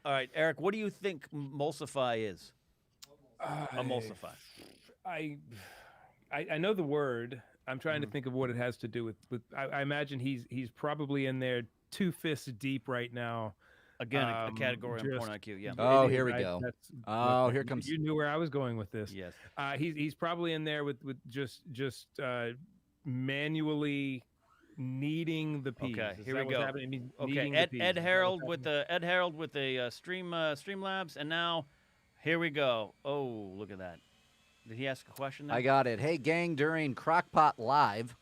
all right, Eric, what do you think emulsify is? Emulsify. I know the word. I'm trying to think of what it has to do with. I imagine he's probably in there 2 fists deep right now. Again, a category on just- Porn IQ. Yeah. Oh, It here is. we go. That's- Oh, look, here comes- You knew where I was going with this. Yes. He's probably in there with just manually kneading the peas. Okay, Is here that we what's go. happening? I mean, Okay, kneading the Ed peas. Is that what's Harold with happening? the Streamlabs, and now here we go. Oh, look at that. Did he ask a question there? I got it. Hey, gang, during Crockpot Live,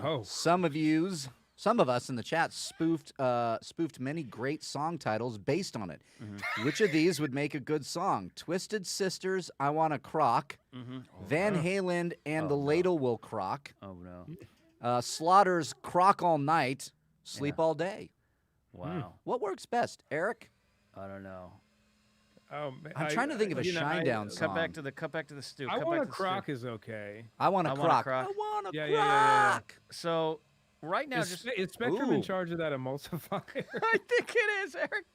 Oh, some of us in the chat spoofed many great song titles based on it. Which of these would make a good song? Twisted Sisters, I Want a Crock, Van Halen and the Ladle Will Crock, Oh no! Slaughter's Crock All Night, Sleep All Day. Wow. What works best, Eric? I don't know. oh, I'm trying to think of a you know, Shinedown song. Cut back to the stew. I cut want back a to crock the stew. is okay. I Want a I Want a Crock. Crock. I Want a Yeah, Crock. yeah, yeah, yeah, So right now, Is Spectrum Ooh. in charge of that emulsifier? I think it is, Eric.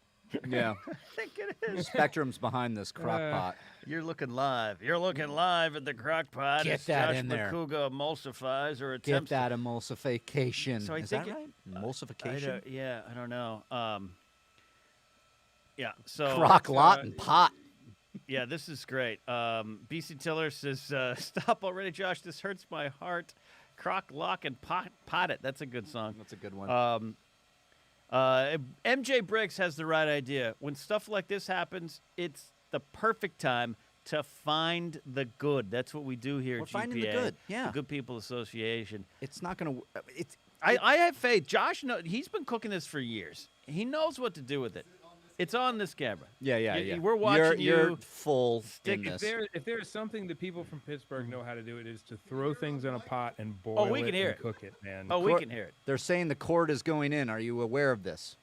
Yeah. I think it is. Spectrum's behind this Crockpot. You're looking live. You're looking live at the Crockpot. Get as that Josh in there. Macuga emulsifies or Get attempts. that emulsification. So I Is think that it- right? Emulsification? I don't know. Yeah. So Crock lot and pot. yeah, this is great. BC Tiller says, "Stop already, Josh. This hurts my heart." Crock, lock, and pot it. That's a good song. That's a good one. MJ Briggs has the right idea. When stuff like this happens, it's the perfect time to find the good. That's what we do here We're at GPA. finding the good, yeah. The Good People Association. It's not going to. It's I have faith. Josh, he's been cooking this for years. He knows what to do with it. It's on this camera. Yeah. We're watching you're you. full stick in it this. If there is something that people from Pittsburgh know how to do, it is to throw things in a pot and boil we can hear and it. cook it, man. Oh, we can hear it. They're saying the cord is going in. Are you aware of this?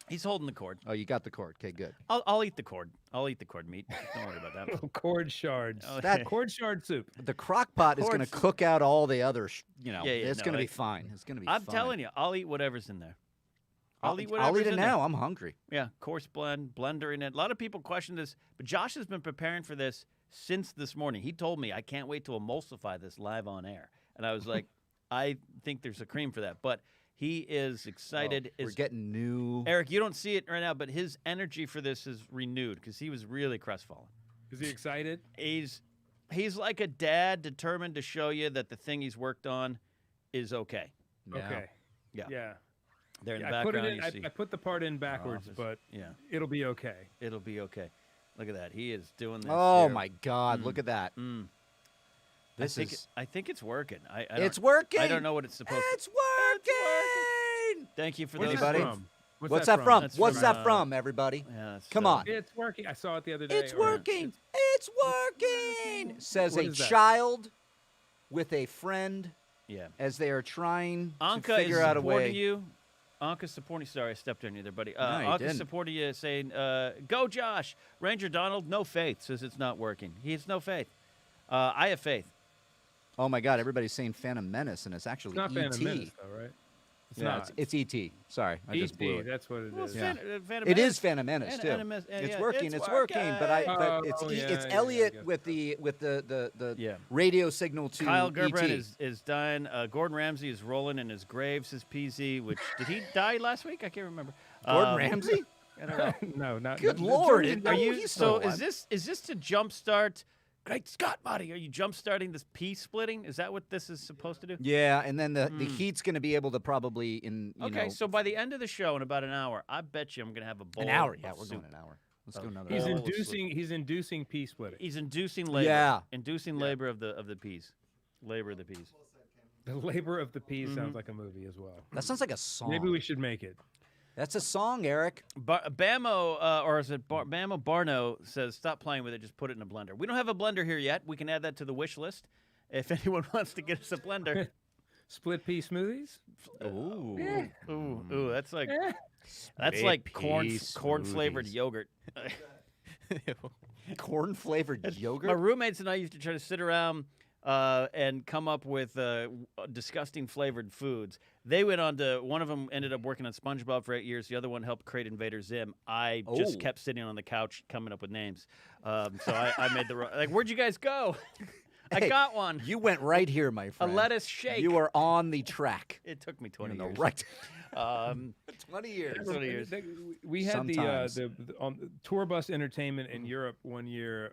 He's holding the cord. Oh, you got the cord. Okay, good. I'll eat the cord. I'll eat the cord meat. Don't worry about that. Cord shards. Oh, That- Cord shard soup. The crock pot is going to Cord's- cook out all the other, Yeah, it's no, going to be like- fine. It's going to be I'm fine. telling you, I'll eat whatever's in there. I'll eat I'll whatever's eat it in there. now. I'm hungry. Yeah, coarse blend, blender in it. A lot of people question this, but Josh has been preparing for this since this morning. He told me, I can't wait to emulsify this live on air. And I was like, I think there's a cream for that. But he is excited. We're getting new. Eric, you don't see it right now, but his energy for this is renewed because he was really crestfallen. Is he excited? He's like a dad determined to show you that the thing he's worked on is okay. Yeah. Okay. Yeah. Yeah. There in the I put background, it in. you see. I put the part in backwards, office. but Yeah, it'll be okay. it'll be okay. Look at that. He is doing this. Oh here. my God! Look at that. Mm. This I think, is. I think it's working. It's working. I don't know what it's supposed to. It's working. Thank you for Where's those. that Anybody? from? What's that from? That's What's from, that from? Everybody, Yeah, that's, come on. It's working. I saw it the other day. It's or- working. It's working. Says What a is that? child with a friend Yeah. as they are trying to Anka figure is out a supporting way. you. Anka's supporting. Sorry, I stepped on you there, buddy. you Anka's didn't. supporting you, saying, "Go, Josh." Ranger Donald, no faith, says it's not working. He has no faith. I have faith. Oh my God! Everybody's saying Phantom Menace, and it's actually It's not E.T. Phantom Menace, though, right? It's Yeah, not. it's E.T. Sorry, I just blew E.T. it. That's what it Well, is. it's Yeah. Phantom It Menace. is Phantom Menace too. It's yeah, working. It's working. But Oh, it's yeah, it's yeah, Elliot I guess with the Yeah. radio signal to Kyle Gerbrand E.T. is dying. Gordon Ramsay is rolling in his grave, says PZ. Which did he die last week? I can't remember. Gordon Ramsay. I don't know. No, not. Good no, Lord! Jordan- No, Are you he's so? still Is this to jumpstart? Great Scott, buddy! Are you jumpstarting this pea splitting? Is that what this is supposed to do? Yeah, and then the heat's going to be able to probably you Okay, know, so by the end of the show, in about an hour, I bet you I'm gonna have a bowl. an hour. of Yeah, we're soup. going an hour. Let's go Oh. another He's hour. Bowl of soup. inducing pea splitting. He's inducing labor. Yeah. Inducing labor of the peas. Labor of the peas. The labor of the peas sounds like a movie as well. That sounds like a song. Maybe we should make it. That's a song, Eric. Bamo, or is it Bamo Barno says, stop playing with it, just put it in a blender. We don't have a blender here yet. We can add that to the wish list if anyone wants to get us a blender. Split pea smoothies. Ooh. Ooh, that's like Split corn pea flavored smoothies. yogurt. Corn flavored yogurt. My roommates and I used to try to sit around and come up with disgusting flavored foods. They went on to, one of them ended up working on SpongeBob for 8 years. The other one helped create Invader Zim. I just Oh. kept sitting on the couch coming up with names. So I made the, like, where'd you guys go? I Hey, got one. You went right here, my A friend. lettuce shake. You are on the track. It took me You're 20 in the years. right. 20 years. 20 years. We had Sometimes. the on tour bus entertainment in Europe one year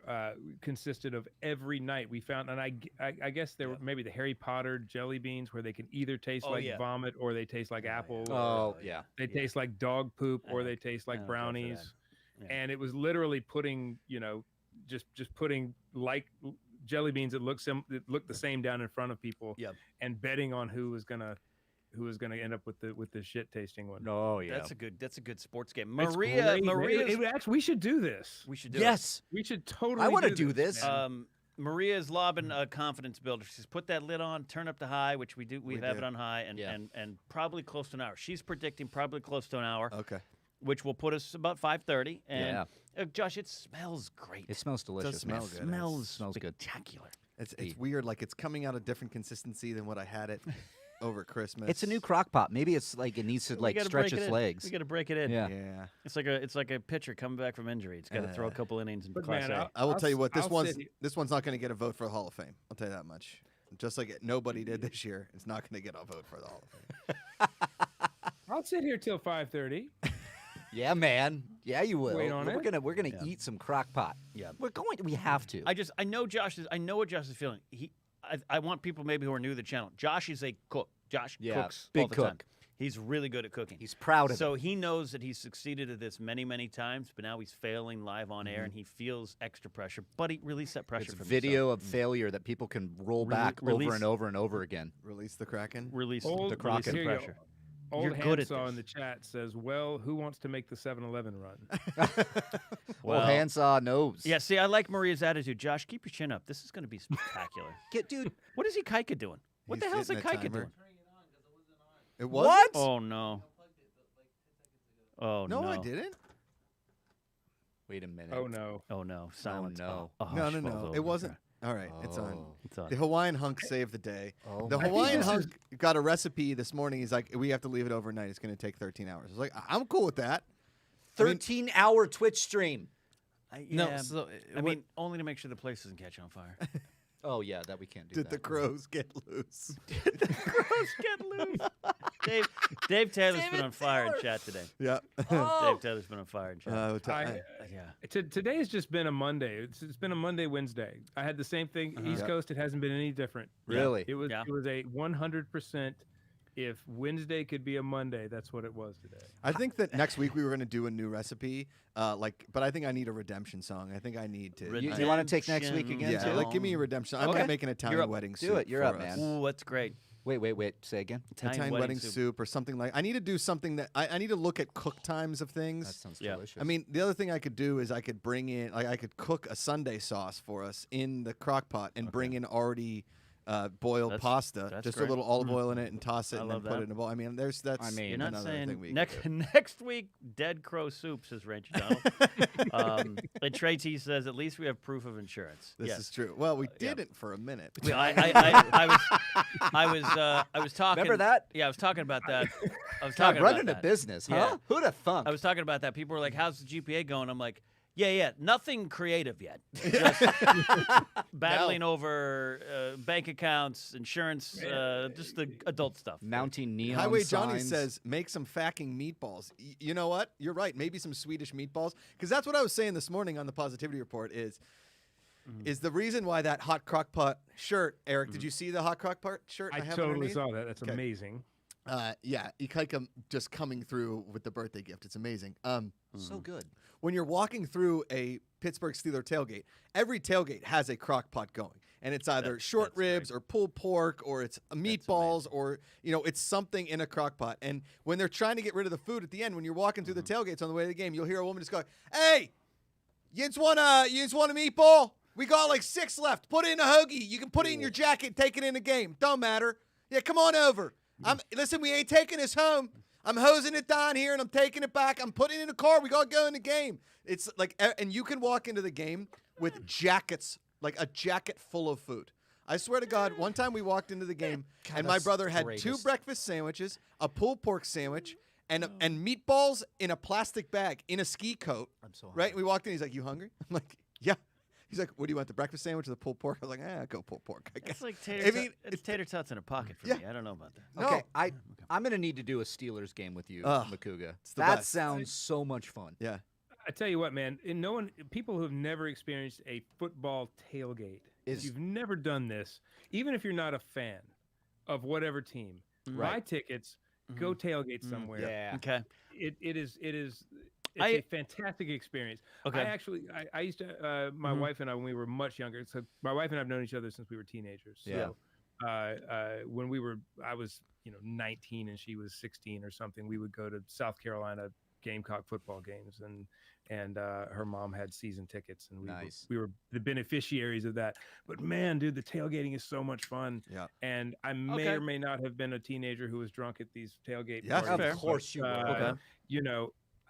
consisted of every night we found, and I guess there were maybe the Harry Potter jelly beans where they can either taste Oh, like yeah. vomit or they taste like apple. or Oh, yeah. they taste like dog poop or I they taste like don't care for that. brownies. Yeah. And it was literally putting, just putting like jelly beans that look the same down in front of people, Yep. and betting on who was gonna end up with the shit tasting one. Oh, yeah. That's a good sports game. It's Maria, great. Actually, we should do this. we should do it. Yes. We should totally. I want to do do this. man. Maria is lobbing a confidence builder. She says, put that lid on, turn up the high, which we do. We have do. it on high, and, Yeah. and probably close to an hour. She's predicting probably close to an hour, Okay. which will put us about 5:30. And Yeah. Josh, it smells great. It smells delicious. smell man. good. smells Smells good. spectacular. It's weird. Like it's coming out a different consistency than what I had it over Christmas. It's a new crock pot. Maybe it's like it needs to We like gotta stretch break it its in. legs. We got to break it in. Yeah. Yeah. It's like a pitcher coming back from injury. It's got to throw a couple innings in But Class man, A. I will I'll tell you s- what. This I'll one's sit here- this one's not going to get a vote for the Hall of Fame. I'll tell you that much. Just like nobody did this year, it's not going to get a vote for the Hall of Fame. I'll sit here till 5:30. Yeah, man. Yeah, you will. Wait on we're it? gonna eat some crock pot. Yeah. We have to. I know Josh is. I know what Josh is feeling. I want people maybe who are new to the channel. Josh is a cook. Josh Yeah, cooks big all the time. cook. He's really good at cooking. He's proud of So it. he knows that he's succeeded at this many, many times, but now he's failing live on air, and he feels extra pressure. But he released that pressure It's from video of failure that people can roll back release- over and over and over again. Release the Kraken. Release Hold- the Crockett here you go. pressure. Old good at Handsaw this. in the chat says, "Well, who wants to make the 7-Eleven run?" Well, handsaw knows. Yeah, see, I like Maria's attitude. Josh, keep your chin up. This is going to be spectacular. Dude. What is Ikaika doing? What He's the hell's hitting a Ikaika timer. doing? It was What? Oh, no. Oh, No, no. I didn't. Wait a minute. Oh no. Oh, no. Silence. no. Oh, a No, hush no, falls no. over It the wasn't. crowd. All right, it's on. It's on. The Hawaiian hunk saved the day. Oh The my Hawaiian God. hunk got a recipe this morning. He's like, we have to leave it overnight. It's going to take 13 hours. I was like, I'm cool with that. 13-hour Twitch stream. No, Yeah, so I mean, only to make sure the place doesn't catch on fire. Oh yeah, that we can't do. Did that. the crows get loose? Gross, get loose. Dave Taylor's been on fire in chat today. Yeah. Oh. Dave Taylor's been on fire in chat. Yeah. Today's just been a Monday. It's been a Monday, Wednesday. I had the same thing. East Yeah. Coast, it hasn't been any different. Really? It was Yeah. it was a 100%. If Wednesday could be a Monday, that's what it was today. I think that next week we were going to do a new recipe. But I think I need a redemption song. I think I need to. You- do you wanna take next week again, Yeah, too? like give me a redemption. I'm Okay. going to make an Italian up. wedding Do soup. it. You're for up, us. man. Ooh, that's great. Wait. Say again. Italian wedding soup or something like. I need to do something that I need to look at cook times of things. That sounds Yeah. delicious. I mean, the other thing I could do is I could bring in, like, I could cook a Sunday sauce for us in the crock pot and bring in already boiled That's- pasta, that's just great. a little olive oil in it and toss it I and then love put that. it in a bowl. I mean, that's I mean, You're not another saying thing we next could do. next week, dead crow soup, says Ranch Donald. And Trey T says, at least we have proof of insurance. This yes. is true. Well, we yeah. didn't for a minute. I was talking. Remember that? Yeah, I was talking about that. I was God, talking about running a that. business, huh? Yeah. Who'd have thunk? I was talking about that. People were like, "How's the GPA going?" I'm like, "Yeah, nothing creative yet. Just battling over bank accounts, insurance, just the adult stuff." Mounting neon Highway Johnny signs. says, make some fucking meatballs. You know what? You're right. Maybe some Swedish meatballs. Because that's what I was saying this morning on the Positivity Report is the reason why that hot crockpot shirt, Eric, did you see the hot crockpot shirt? I have totally underneath? saw that. That's Okay. amazing. Yeah, Ikaika just coming through with the birthday gift. It's amazing. So good. When you're walking through a Pittsburgh Steelers tailgate, every tailgate has a crock pot going. And it's either short that's great. ribs or pulled pork or it's meatballs or, it's something in a crock pot. And when they're trying to get rid of the food at the end, when you're walking through the tailgates on the way to the game, you'll hear a woman just go, "Hey, you just want a meatball? We got like 6 left. Put it in a hoagie. You can put it in your jacket, take it in the game. Don't matter. Yeah, come on over. Listen, we ain't taking this home. I'm hosing it down here and I'm taking it back. I'm putting it in the car. We got to go in the game." It's like, and you can walk into the game with jackets, like a jacket full of food. I swear to God, one time we walked into the game and my that's brother had 2 greatest. breakfast sandwiches, a pulled pork sandwich, and meatballs in a plastic bag in a ski coat. I'm so Right? We walked in. He's like, "You hungry?" I'm like, "Yeah." He's like, "What do you want, the breakfast sandwich or the pulled pork?" I was like, "I'll go pulled pork, I guess." It's like tater. I mean, it's tater tots in a pocket for Yeah. me. I don't know about that. No. Okay, I'm gonna need to do a Steelers game with you, Ugh, Macuga. it's the That best. sounds so much fun. Yeah. I tell you what, man. People who have never experienced a football tailgate, if you've never done this, even if you're not a fan of whatever team, buy tickets, go tailgate somewhere. Yeah. Okay. It is it's I- a fantastic experience. Okay. I used to my wife and I, when we were much younger. So my wife and I have known each other since we were teenagers. Yeah. So when I was 19 and she was 16 or something, we would go to South Carolina Gamecock football games, and her mom had season tickets, and Nice. we were the beneficiaries of that. But man, dude, the tailgating is so much fun. Yeah. And I may or may not have been a teenager who was drunk at these tailgate Yeah, parties. fair. Of course you were. Okay.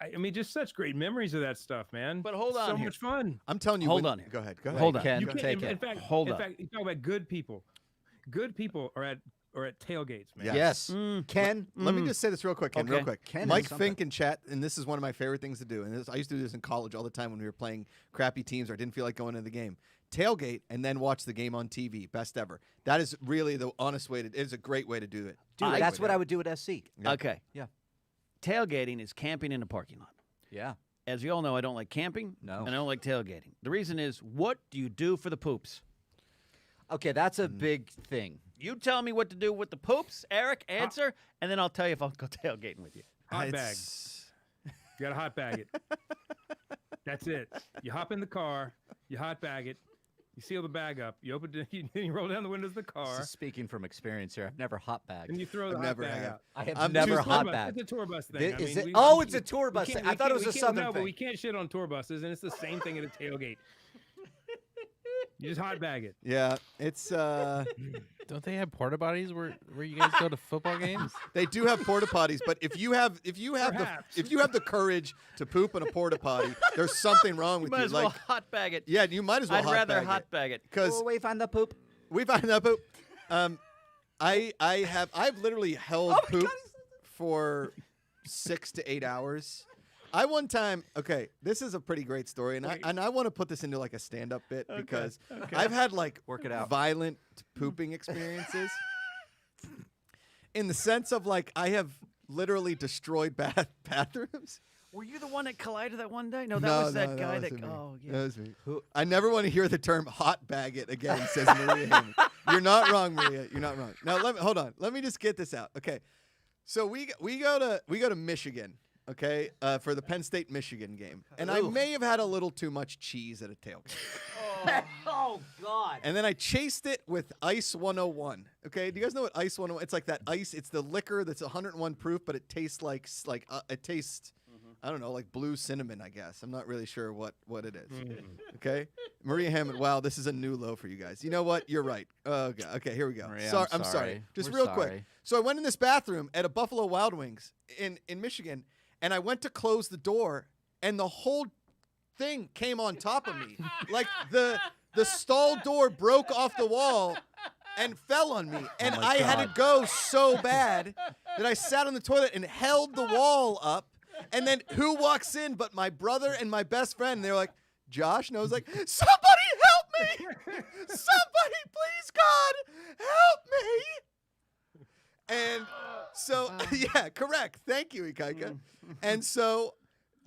I mean, just such great memories of that stuff, man. But hold on so here. much fun. I'm telling you. Hold on here. Go ahead. Hold on. Ken, You can't, take in it. fact, Hold in on. fact, you talk about good people. Good people are at tailgates, man. Yeah. Yes. Mm. Ken. Let me just say this real quick, Ken, real Okay. quick. Ken is Mike something. Fink in chat, and this is one of my favorite things to do. And I used to do this in college all the time when we were playing crappy teams or I didn't feel like going to the game. Tailgate and then watch the game on TV. Best ever. That is really the honest way to. It is a great way to do it. Dude, Great that's way what to I do would do at SC. Yeah. Okay. Yeah. Tailgating is camping in a parking lot. Yeah. As you all know, I don't like camping. No. And I don't like tailgating. The reason is, what do you do for the poops? Okay, that's a big thing. You tell me what to do with the poops, Eric. Answer, and then I'll tell you if I'll go tailgating with you. Hot bag. It's- You got to hot bag it. That's it. You hop in the car, you hot bag it, You seal the bag up. You open it. You roll down the windows of the car. This is speaking from experience here. I've never hot bagged. And you throw the I've hot never bag have. out. I have I'm never just- hot It's bagged. a tour bus thing. Is I mean, it? Oh, it's we- a tour bus we thing. can't- I thought it we was a can't- southern No, but thing. we can't shit on tour buses, and it's the same thing at a tailgate. You just hot bag it. Yeah, it's Don't they have porta potties where you guys go to football games? they do have porta potties, but if you have Perhaps. the courage to poop in a porta potty, there's something wrong with might you. as well Like, hot bag it. yeah, you might as well I'd hot rather bag hot bag it. because Oh, wait, find the poop. we find that poop. I've literally held poop for 6 to 8 hours. I one time, okay, this is a pretty great story, and I want to put this into like a stand-up bit because I've had like Work it out. violent pooping experiences. In the sense of like I have literally destroyed bathrooms. Were you the one that collided that one day? No, that was that guy that. wasn't me. Oh, yeah. That was me. I never want to hear the term "hot bag it" again. Says Maria Hammond. You're not wrong, Maria. You're not wrong. Now hold on. Let me just get this out. Okay, so we go to Michigan. Okay, for the Penn State Michigan game, and I may have had a little too much cheese at a tailgate. Oh, God. And then I chased it with Ice 101. Okay, do you guys know what Ice 101? It's like that ice. It's the liquor that's 101 proof, but it tastes like it tastes. I don't know, like blue cinnamon. I guess I'm not really sure what it is. Okay, Maria Hammond. Wow, this is a new low for you guys. You know what? You're right. Okay, here we go. Maria, I'm sorry. Just We're real sorry. quick. So I went in this bathroom at a Buffalo Wild Wings in Michigan, and I went to close the door, and the whole thing came on top of me. Like the stall door broke off the wall and fell on me. And my I had to God. go so bad that I sat on the toilet and held the wall up. And then who walks in but my brother and my best friend? And they're like, Josh? And I was like, somebody help me! Somebody, please, God, help me! And so, yeah, correct. Thank you, Ikaika. And so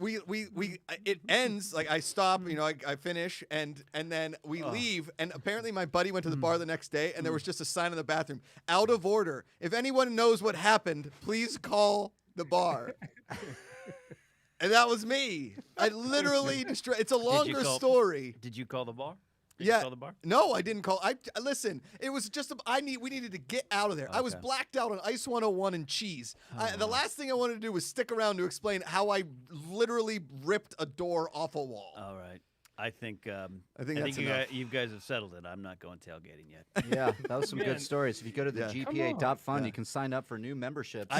it ends, like I stop, you know, I finish, and then we leave, and apparently my buddy went to the bar the next day, and there was just a sign in the bathroom, out of order. If anyone knows what happened, please call the bar. And that was me. I literally destroyed. It's a longer story. Did you call the bar? Did you Yeah. call the bar? No, I didn't call. Listen. It was just we needed to get out of there. I was Okay. blacked out on Ice 101 and cheese. The last thing I wanted to do was stick around to explain how I literally ripped a door off a wall. All right. I think that's enough. you guys have settled it. I'm not going tailgating yet. Yeah, that was some Man. good stories. If you go to the Yeah. GPA.fund, Yeah. you can sign up for new memberships.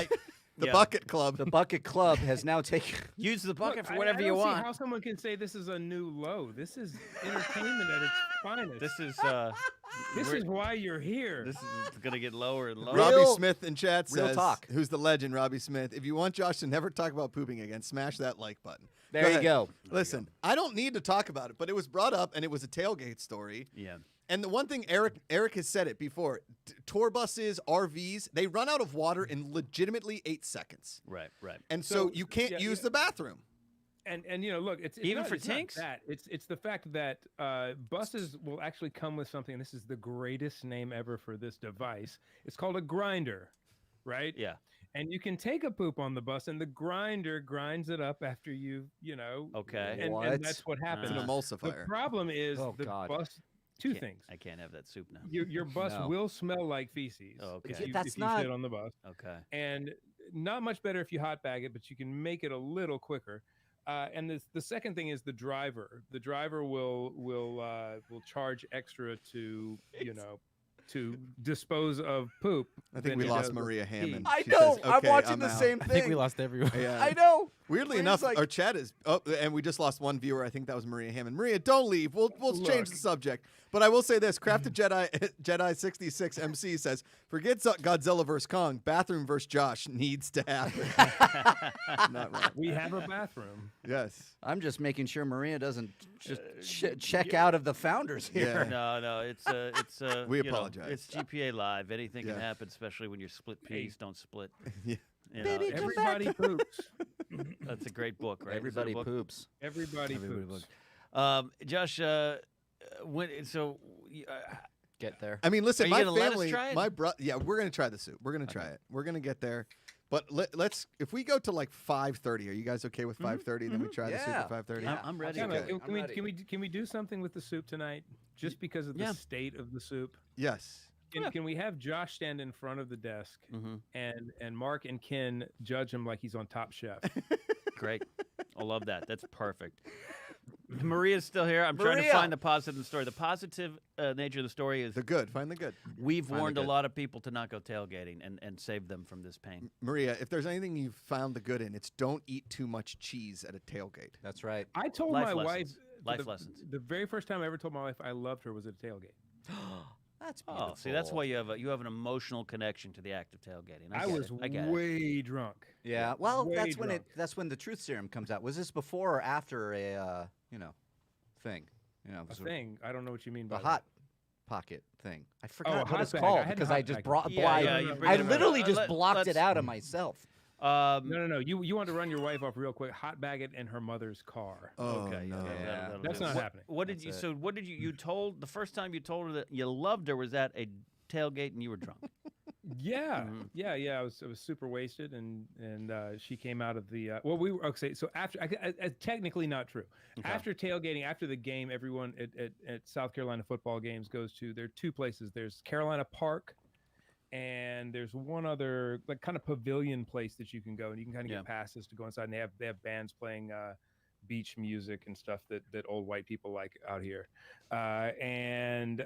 The Yeah. Bucket Club. The Bucket Club has now taken. Use the bucket Look, for whatever I you don't see want. how someone can say this is a new low. This is entertainment at its finest. This is This is why you're here. this is gonna get lower and lower. Robbie Real- Smith in chat real says, talk. who's the legend, Robbie Smith. If you want Josh to never talk about pooping again, smash that like button. There you ahead. go. Listen, I don't need to talk about it, but it was brought up, and it was a tailgate story. Yeah. And the one thing Eric has said it before, tour buses, RVs, they run out of water in legitimately 8 seconds. Right. Right. And so So, you can't yeah, use yeah. the bathroom. And you know, look, it's Even not, for it's not tanks? that. It's the fact that buses will actually come with something. And this is the greatest name ever for this device. It's called a grinder, right? Yeah. And you can take a poop on the bus, and the grinder grinds it up after you know. Okay. And What? that's what It's happens. an Ah. The emulsifier. problem is Oh, the God. bus. Two Can't- things. I can't have that soup now. Your bus No. will smell like feces. Oh, okay. If you, That's if you not- shit on the bus. Okay. And not much better if you hot bag it, but you can make it a little quicker. And the second thing is the driver. The driver will charge extra to to dispose of poop. I think than we he lost does Maria of pee. Hammond. I She know. says, I'm "Okay, watching I'm the out." same I thing. think we lost everyone. Yeah. I know. Weirdly Maria's enough, like- our chat is and we just lost one viewer. I think that was Maria Hammond. Maria, don't leave. We'll change the Look. subject. But I will say this: Crafted Jedi 66 MC says, "Forget Godzilla vs Kong. Bathroom vs Josh needs to happen." Not wrong. We have a bathroom. Yes. I'm just making sure Maria doesn't just check out of the founders here. Yeah. No, it's We you know, apologize. it's GPA live. Anything Yeah. can happen, especially when you're split peas don't split. Yeah. You know, Baby, it's- come Everybody poops. that's a great book, right? Is that a Everybody book? poops. Everybody poops. Josh, so Get there. I mean, listen, Are you my gonna let us family, try it? my brother. Yeah, we're gonna try the soup. We're gonna try it. We're gonna get there. But let's. If we go to like 5:30, are you guys okay with 5:30? Then we try the soup Yeah. at 5:30. Yeah. I'm ready. Kinda, Okay. can we do something with the soup tonight? just because of the Yeah. state of the soup. Yes. Can we have Josh stand in front of the desk and Mark and Ken judge him like he's on Top Chef? Great. I love that. That's perfect. Maria's still here. I'm trying to Maria! find the positive in the story. The positive nature of the story is The good. Find the good. we've Find the warned a good. lot of people to not go tailgating and save them from this pain. Maria, if there's anything you've found the good in, it's don't eat too much cheese at a tailgate. That's right. I told Life my lessons. wife Life lessons. The very first time I ever told my wife I loved her was at a tailgate. That's beautiful. Oh, see, that's why you have an emotional connection to the act of tailgating. I get was it. I get it. way drunk. Yeah. Well, Way that's drunk. when the truth serum comes out. Was this before or after a thing? A thing. I don't know what you mean by The hot pocket thing. I a forgot what hot it's bag. call I had because hot I just bag. brought. Yeah, yeah, you I bring it up. literally just Let- blocked let's- it out of myself. No. You want to run your wife off real quick? Hot bag it in her mother's car. Oh, Okay, no. that'll That's do. not What- happening. What did That's you? it. So what did you? You told the first time you told her that you loved her was at a tailgate and you were drunk. Yeah, Mhm. yeah. I was super wasted, and she came out of the. Well, we were okay. So after, technically not true. Okay. After tailgating, after the game, everyone at South Carolina football games goes to. There are two places. There's Carolina Park, and there's one other like kind of pavilion place that you can go, and you can kind of Yeah. get passes to go inside. And they have bands playing beach music and stuff that old white people like out here, and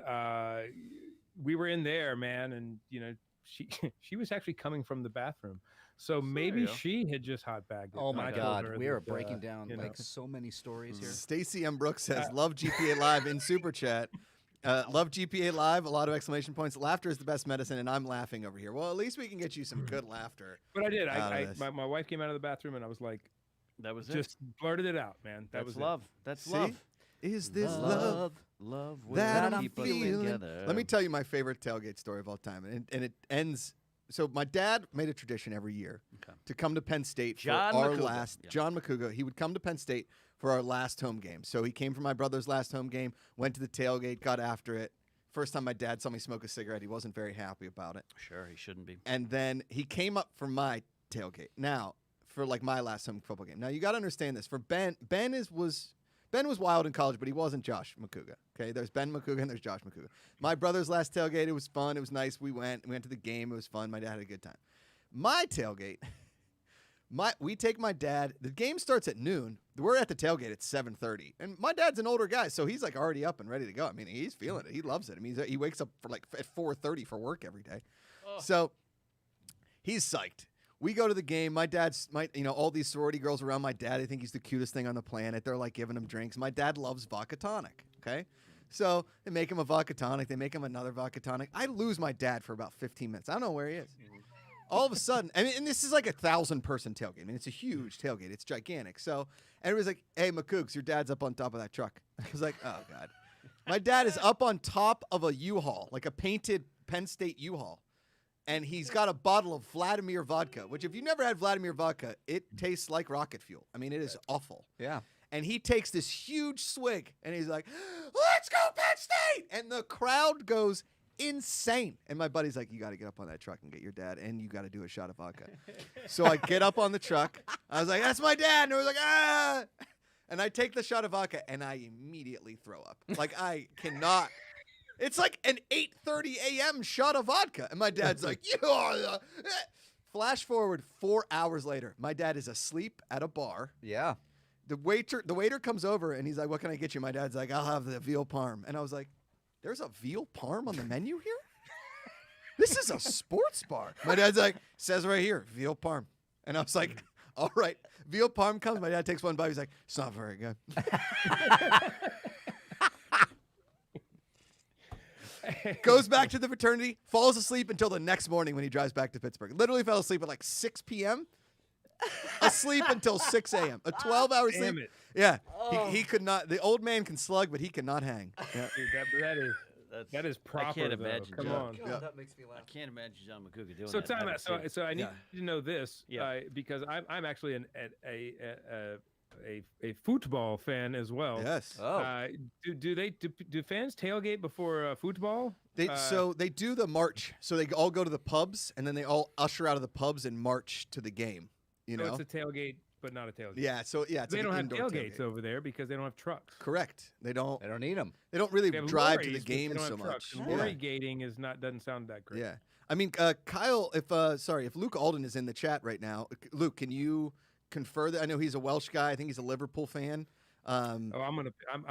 we were in there, man, and she was actually coming from the bathroom, so maybe you. she had just hot bagged it. Oh and my I told God, her we are that, breaking down you know. like so many stories here. Stacy M. Brooks says, love GPA Live in Super Chat. Love GPA Live, a lot of exclamation points. Laughter is the best medicine, and I'm laughing over here. Well, at least we can get you some good laughter. But I did. out of this. My wife came out of the bathroom, and I was like, That was it. just blurted it out, man. That That's was love. That's See? love. Is this love? Love that will I'm keep us feeling? together. Let me tell you my favorite tailgate story of all time, and it ends. So my dad made a tradition every year Okay. to come to Penn State for John our Macuga. last. Yeah. John Macuga. He would come to Penn State for our last home game. So he came for my brother's last home game, went to the tailgate, got after it. First time my dad saw me smoke a cigarette, he wasn't very happy about it. Sure, he shouldn't be. And then he came up for my tailgate. Now, for like my last home football game. Now you got to understand this. For Ben was wild in college, but he wasn't Josh Macuga. Okay, there's Ben Macuga and there's Josh Macuga. My brother's last tailgate, it was fun. It was nice. We went to the game. It was fun. My dad had a good time. My tailgate, we take my dad. The game starts at noon. We're at the tailgate at 7:30, and my dad's an older guy, so he's like already up and ready to go. I mean, he's feeling it. He loves it. I mean, he wakes up for like at 4:30 for work every day. So he's psyched. We go to the game. My dad's, all these sorority girls around my dad. They think he's the cutest thing on the planet. They're like giving him drinks. My dad loves vodka tonic. Okay, so they make him a vodka tonic. They make him another vodka tonic. I lose my dad for about 15 minutes. I don't know where he is. All of a sudden, I mean, and this is like 1,000-person tailgate. I mean, it's a huge tailgate. It's gigantic. So everybody's like, "Hey, Macoogs, your dad's up on top of that truck." I was like, "Oh God." My dad is up on top of a U-Haul, like a painted Penn State U-Haul. And he's got a bottle of Vladimir vodka, which if you've never had Vladimir vodka, it tastes like rocket fuel. I mean, it is awful. Yeah. And he takes this huge swig, and he's like, "Let's go Penn State!" And the crowd goes insane. And my buddy's like, "You got to get up on that truck and get your dad, and you got to do a shot of vodka." So I get up on the truck. I was like, "That's my dad." And I was like, "Ah!" And I take the shot of vodka, and I immediately throw up. Like, I cannot. It's like an 8:30 a.m. shot of vodka. And my dad's like, "You are the..." Flash forward 4 hours later. My dad is asleep at a bar. Yeah. The waiter comes over, and he's like, "What can I get you?" My dad's like, "I'll have the veal parm." And I was like, "There's a veal parm on the menu here? This is a sports bar." My dad's like, "Says right here, veal parm." And I was like, "All right." Veal parm comes. My dad takes one bite. He's like, "It's not very good." Goes back to the fraternity, falls asleep until the next morning when he drives back to Pittsburgh. Literally fell asleep at like 6 p.m. Asleep until 6 a.m. A 12-hour sleep. Damn it. Yeah, he could not. The old man can slug, but he cannot hang. Yeah. Dude, that is proper. I can't though. imagine. Come John. on. Yeah. that makes me laugh. I can't imagine John Macuga doing So that. time I out. would So I need Yeah. to know this, Yeah. because I'm actually a football fan as well. Yes. Oh. Do fans tailgate before football? So they do the march. So they all go to the pubs, and then they all usher out of the pubs and march to the game. You So know. it's a tailgate but not a tailgate. Yeah, so yeah, it's They like don't an have indoor tailgates tailgate. over there because they don't have trucks. Correct. They don't need them. really They have drive to the lorries, but they game don't so have much. trucks. And Yeah. lorry gating doesn't sound that great. Yeah. I mean, Kyle, if Luke Alden is in the chat right now, Luke, can you confer that? I know he's a Welsh guy. I think he's a Liverpool fan. I'm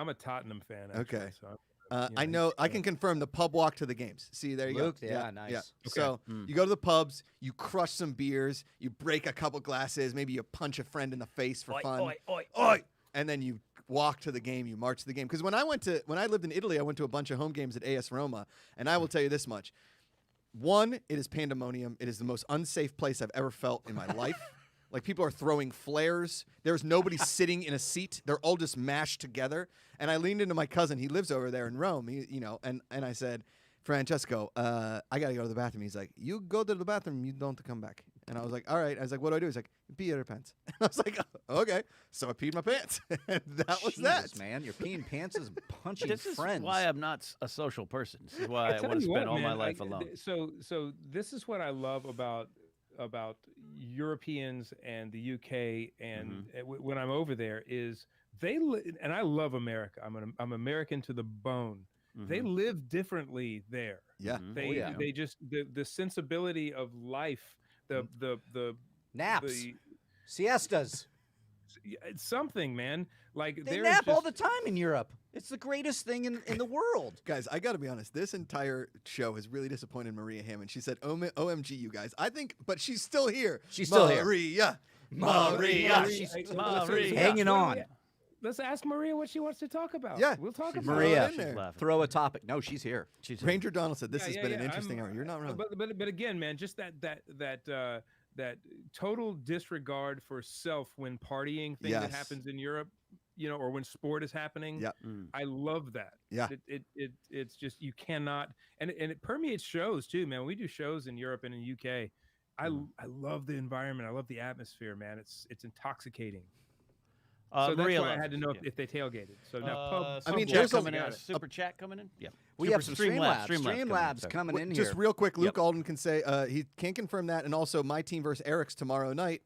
a Tottenham fan. Actually, Okay. So I know I can confirm the pub walk to the games. See, there you Luke, go. yeah, nice. Yeah. Okay. So you go to the pubs, you crush some beers, you break a couple glasses, maybe you punch a friend in the face for fun. Oi, oi, Oi! And then you walk to the game, you march to the game. Because when I lived in Italy, I went to a bunch of home games at AS Roma, and I will tell you this much. One, it is pandemonium. It is the most unsafe place I've ever felt in my life. Like, people are throwing flares. There's nobody sitting in a seat. They're all just mashed together. And I leaned into my cousin. He lives over there in Rome. And I said, Francesco, I got to go to the bathroom. He's like, you go to the bathroom. You don't come back. And I was like, all right. I was like, what do I do? He's like, pee your pants. And I was like, okay. So I peed my pants. And that was Jesus, that. man. You're peeing pants is punching This is friends. why I'm not a social person. This is why I tell want to you spend what, all my man, life alone. So this is what I love about Europeans and the UK, and when I'm over there is and I love America. I'm American to the bone. They live differently there. Yeah. They just the sensibility of life, the Naps. the- Siestas. it's something, man. Like They there's nap all just- the time in Europe. It's the greatest thing in the world. Guys, I got to be honest. This entire show has really disappointed Maria Hammond. She said, OMG, you guys. I think, but she's still here. She's still here. Maria. She's Maria. hanging on. Let's ask Maria what she wants to talk about. Yeah. We'll talk about Maria, it. in there. laughing. throw a topic. No, she's here. She's Ranger Donald said, this has been an I'm- interesting hour. You're not wrong. But again, man, just that total disregard for self when partying thing that Yes. happens in Europe, or when sport is happening. Yep. I love that. Yeah. It's just you cannot, and it permeates shows too, man. When we do shows in Europe and in UK, I love the environment. I love the atmosphere, man. It's intoxicating. So that's Maria why I loves had to it, know yeah. if they tailgated. So now, pub, I mean, pub there's walk coming in. got it. Super chat coming in. Yeah. We Super have some Streamlabs. coming in. Streamlabs coming in Just here. real quick, Luke Yep. Alden can say he can confirm that, and also my team versus Eric's tomorrow night.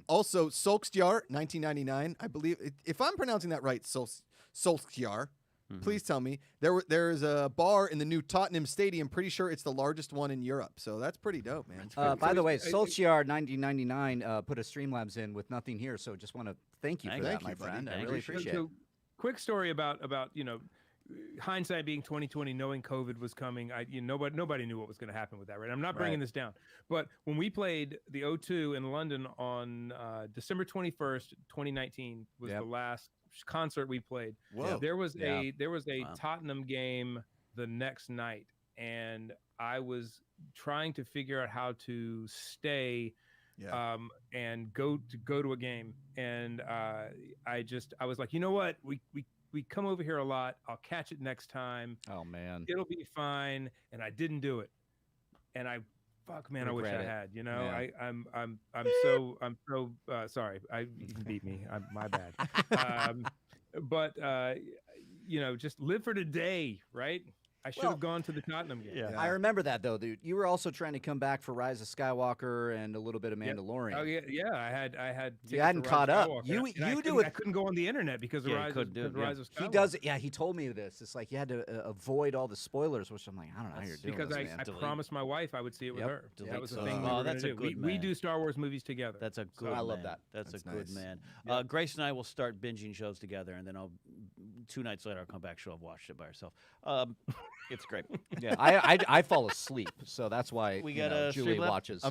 Also, Solskjaer, 1999, I believe. If I'm pronouncing that right, Solskjaer, please tell me. There's a bar in the new Tottenham Stadium. Pretty sure it's the largest one in Europe. So that's pretty dope, man. By the way, Solskjaer 1999 put a Streamlabs in with nothing here, so just want to thank you for that, Thank my you, buddy. friend. I Thank really you. appreciate So, it. quick story about hindsight being 2020, knowing COVID was coming. Nobody knew what was going to happen with that, right? I'm not bringing this down, but when we played the O2 in London on December 21st, 2019 was the last concert we played. Whoa. There was a Wow. Tottenham game the next night, and I was trying to figure out how to stay and go to a game, and I was like, you know what, we come over here a lot. I'll catch it next time. Oh man. It'll be fine. And I didn't do it. And I wish I Regret it. had. Yeah. I'm so sorry. You can beat me. My bad. But just live for today, right? I should have gone to the Tottenham game. Yeah. I remember that though, dude. You were also trying to come back for Rise of Skywalker and a little bit of Mandalorian. Oh yeah. I had. You hadn't caught up. You do it. I couldn't go on the internet because of Yeah, you Rise couldn't do it, Rise of Skywalker. He does it. Yeah, he told me this. It's like you had to avoid all the spoilers, which I'm like, I don't know how you're doing Because this, I man. promised my wife I would see it with Yep. her. Delete That was the those. thing we Oh, were that's gonna a do. good We man. do Star Wars movies together. That's a good I love man. that. That's a good nice. man. Grace and I will start binging shows together, and then 2 nights later I'll come back. She'll have watched it by herself. It's great. Yeah, I fall asleep, so that's why We got Julie Streamlabs? watches.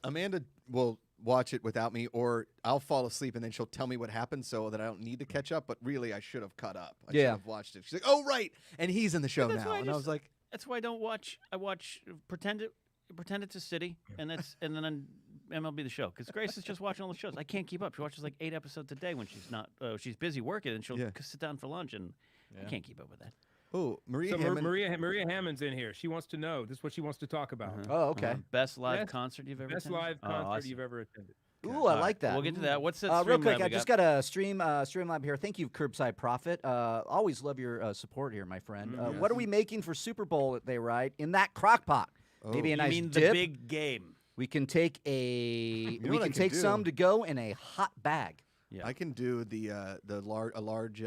Amanda will watch it without me, or I'll fall asleep and then she'll tell me what happened so that I don't need to catch up. But really, I should have caught up. I should have watched it. She's like, "Oh right," and he's in the show that's now, why I and I just- was like, That's why I don't watch. I watch pretend it's a city, and then MLB The Show, because Grace is just watching all the shows. I can't keep up. She watches like 8 episodes a day when she's not. She's busy working, and she'll sit down for lunch, and I can't keep up with that. "Oh, Maria So Hammond." Maria Hammond's in here. She wants to know. This is what she wants to talk about. Oh, okay. Best live Best- concert you've ever Best attended? live Oh, concert awesome. you've ever attended. Ooh, I like that. We'll get to that. What's that? Real Streamlab quick, we I just got a Streamlab here. Thank you, Curbside Prophet. Always love your support here, my friend. What are we making for Super Bowl? They write in that crock pot. Maybe a You nice mean dip. the big game? We can take know we what I can can take do? some to go in a hot bag. Yeah. I can do a large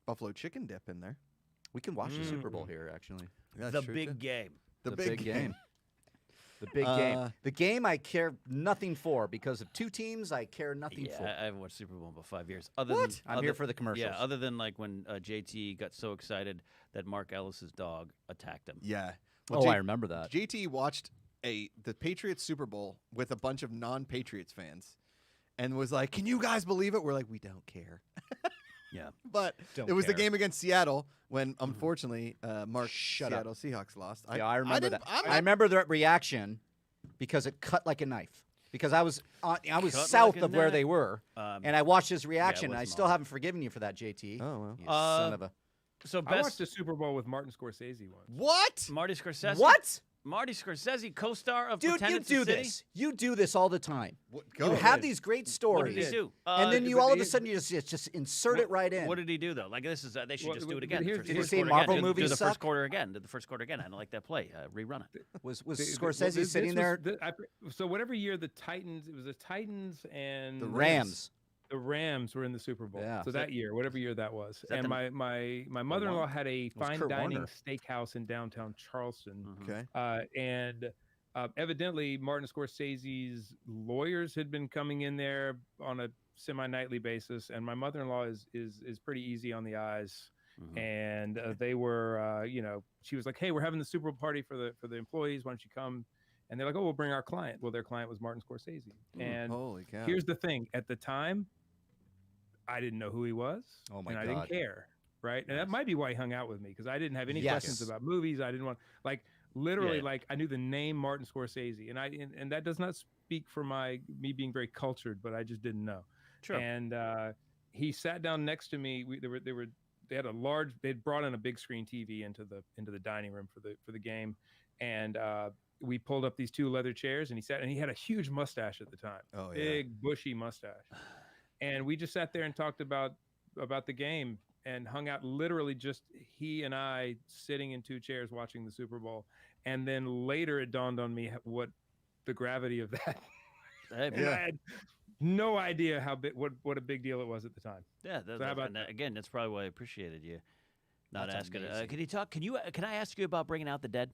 buffalo chicken dip in there. We can watch the Super Bowl here, actually. That's The true, big too. game. The big game. The big game. The game I care nothing for because of two teams I care nothing for. I haven't watched Super Bowl in about 5 years. Other What? Than, I'm here for the commercials. Yeah, other than like when JT got so excited that Mark Ellis's dog attacked him. Yeah. Oh, I remember that. JT watched the Patriots Super Bowl with a bunch of non-Patriots fans, and was like, "Can you guys believe it?" We're like, "We don't care." Yeah. But Don't it was the care. game against Seattle when, unfortunately, Mark Shut up. Seattle Seahawks lost. Yeah, I remember didn't- that. I'm I remember that reaction because it cut like a knife. Because I was Cut south like a of where knife. they were, and I watched his reaction, and I wasn't still all. haven't forgiven you for that, JT. Oh, well. You son of a. So I best watched the Super Bowl with Martin Scorsese once. What? Marty Scorsese. What? Marty Scorsese, co-star of Dude, you Pretenders do in the City? this. You do this all the time. Go You ahead. have these great What stories, did he do? and then but you all of a he- sudden you just insert it right in. What did he do though? Like this is they should Well, just do it but again. here's- First did you first say quarter Marvel again. movies do the suck? first quarter again. Do the first quarter again. I don't like that play. Rerun it. Was Th- th- Scorsese this sitting was there? so whatever year the Titans, it was the Titans and The Rams. The Rams were in the Super Bowl. Yeah. So that year, whatever year that was, that and the- my mother-in-law had a was fine Kurt dining Warner. steakhouse in downtown Charleston. Okay. And evidently Martin Scorsese's lawyers had been coming in there on a semi-nightly basis, and my mother-in-law is pretty easy on the eyes. And they were, she was like, "Hey, we're having the Super Bowl party for the employees. Why don't you come?" And they're like, "Oh, we'll bring our client." Well, their client was Martin Scorsese. And Holy cow. here's the thing: at the time, I didn't know who he was, Oh, my and I God. didn't care. Right, and that might be why he hung out with me because I didn't have any Yes. questions about movies. I didn't want literally Yeah. like I knew the name Martin Scorsese, and that does not speak for me being very cultured, but I just didn't know. Sure. And he sat down next to me. They had they'd brought in a big screen TV into the dining room for the game, and we pulled up these two leather chairs, and he sat, and he had a huge mustache at the time, Oh, yeah. big bushy mustache, and we just sat there and talked about the game and hung out, literally just he and I sitting in two chairs watching the Super Bowl. And then later it dawned on me what the gravity of that. Hey, And I had no idea what a big deal it was at the time. Yeah, So how about and again, that's probably why I appreciated you not That's asking. amazing. Can you talk? Can I ask you about bringing out the dead?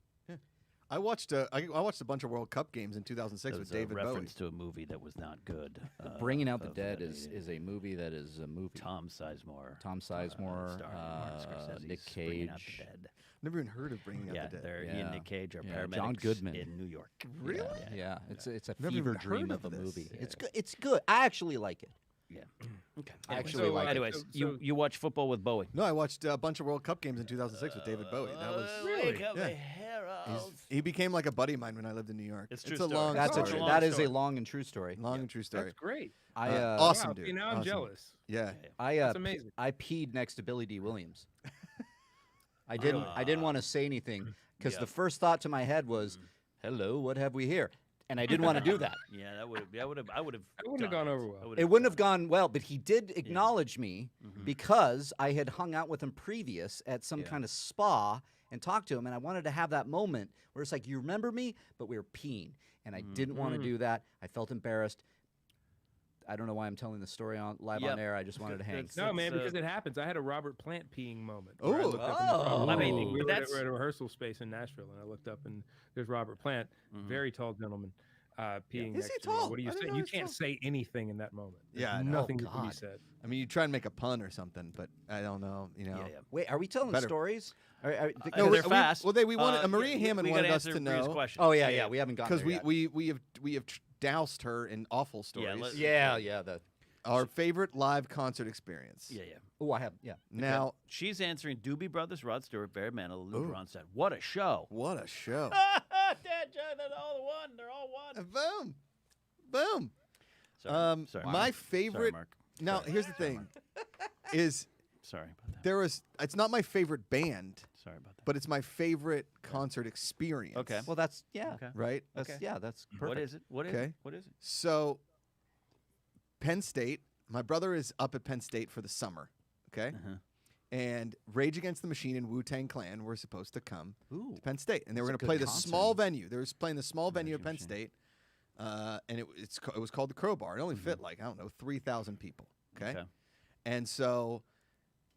I watched a bunch of World Cup games in 2006 That with was a David Bowie. reference to a movie that was not good. Bringing Out the of Dead the- is a movie that is a movie. Tom Sizemore. Tom Sizemore, starring Martin Scorsese's Nick Bringing Out the Cage. Dead. Never even heard of Bringing Yeah, Out the Dead. they're he Yeah. and Nick Cage are Yeah, paramedics John Goodman. in New York. Really? Yeah, it's a Never fever even heard dream of of a this. movie. Yeah. It's good. It's good. I actually like it. Yeah. Okay. I Anyways, actually like it. anyways, you watch football with Bowie. No, I watched a bunch of World Cup games in 2006 with David Bowie. That was Wake up Yeah. the heroes. he became like a buddy of mine when I lived in New York. It's a true story. long That's Sorry. a Long that is story. a long and true story. long and true story. That's great. I awesome Wow, dude. see, now I'm Awesome. jealous. Yeah. I That's amazing. I peed next to Billy D. Williams. I didn't want to say anything because Yeah. the first thought to my head was, "Hello, what have we here?" And I didn't want to do that. Yeah, I would have. It wouldn't have gone over well. It wouldn't have gone well, but he did acknowledge me Mm-hmm. because I had hung out with him previous at some Yeah. kind of spa and talked to him, and I wanted to have that moment where it's like, you remember me, but we were peeing, and I didn't want to do that. I felt embarrassed. I don't know why I'm telling the story live Yep. on air. I just wanted to hang. It's- No, man, it's, because it happens. I had a Robert Plant peeing moment. where I Ooh. looked up in the crowd. I mean, we but were at that's- a rehearsal space in Nashville, and I looked up, and there's Robert Plant, very tall gentleman, peeing Is next he to me. tall? What do you I didn't say? know You he's can't tall. say anything in that moment. There's Yeah, I know. nothing that can be God. said. I mean, you try and make a pun or something, but I don't know. You know. Yeah, yeah. Wait, are we telling Better. stories? No, No, they're we- fast. well, we wanted Uh, Maria yeah, Hammond we wanted gotta us to answer Maria's know question. Oh yeah, we haven't gotten because there yet. we have doused her in awful stories. let's- Yeah. Our favorite live concert experience. Yeah, yeah. Oh, I have. Yeah. Now, She's answering Doobie Brothers, Rod Stewart, Barry Manilow, Lou Ooh. Ronstadt. What a show! what a show! Dad, they're all one. They're all one. Boom, boom. Sorry, sorry. My Sorry, favorite. Mark. Now, here's the thing: is Sorry about that. it's not my favorite band, Sorry about that. but it's my favorite concert experience. Okay. Well, that's yeah. Okay. Right. That's Okay. yeah. That's perfect. What is it? What is Okay. it? What is it? So, Penn State. My brother is up at Penn State for the summer. Okay. Uh-huh. And Rage Against the Machine and Wu-Tang Clan were supposed to come Ooh. to Penn State, and they were That's going a to play good the concert. small venue. They were playing the small venue at Rage Penn Machine. State, and it was called the Crowbar. It only fit like, I don't know, 3,000 people. Okay. Okay. And so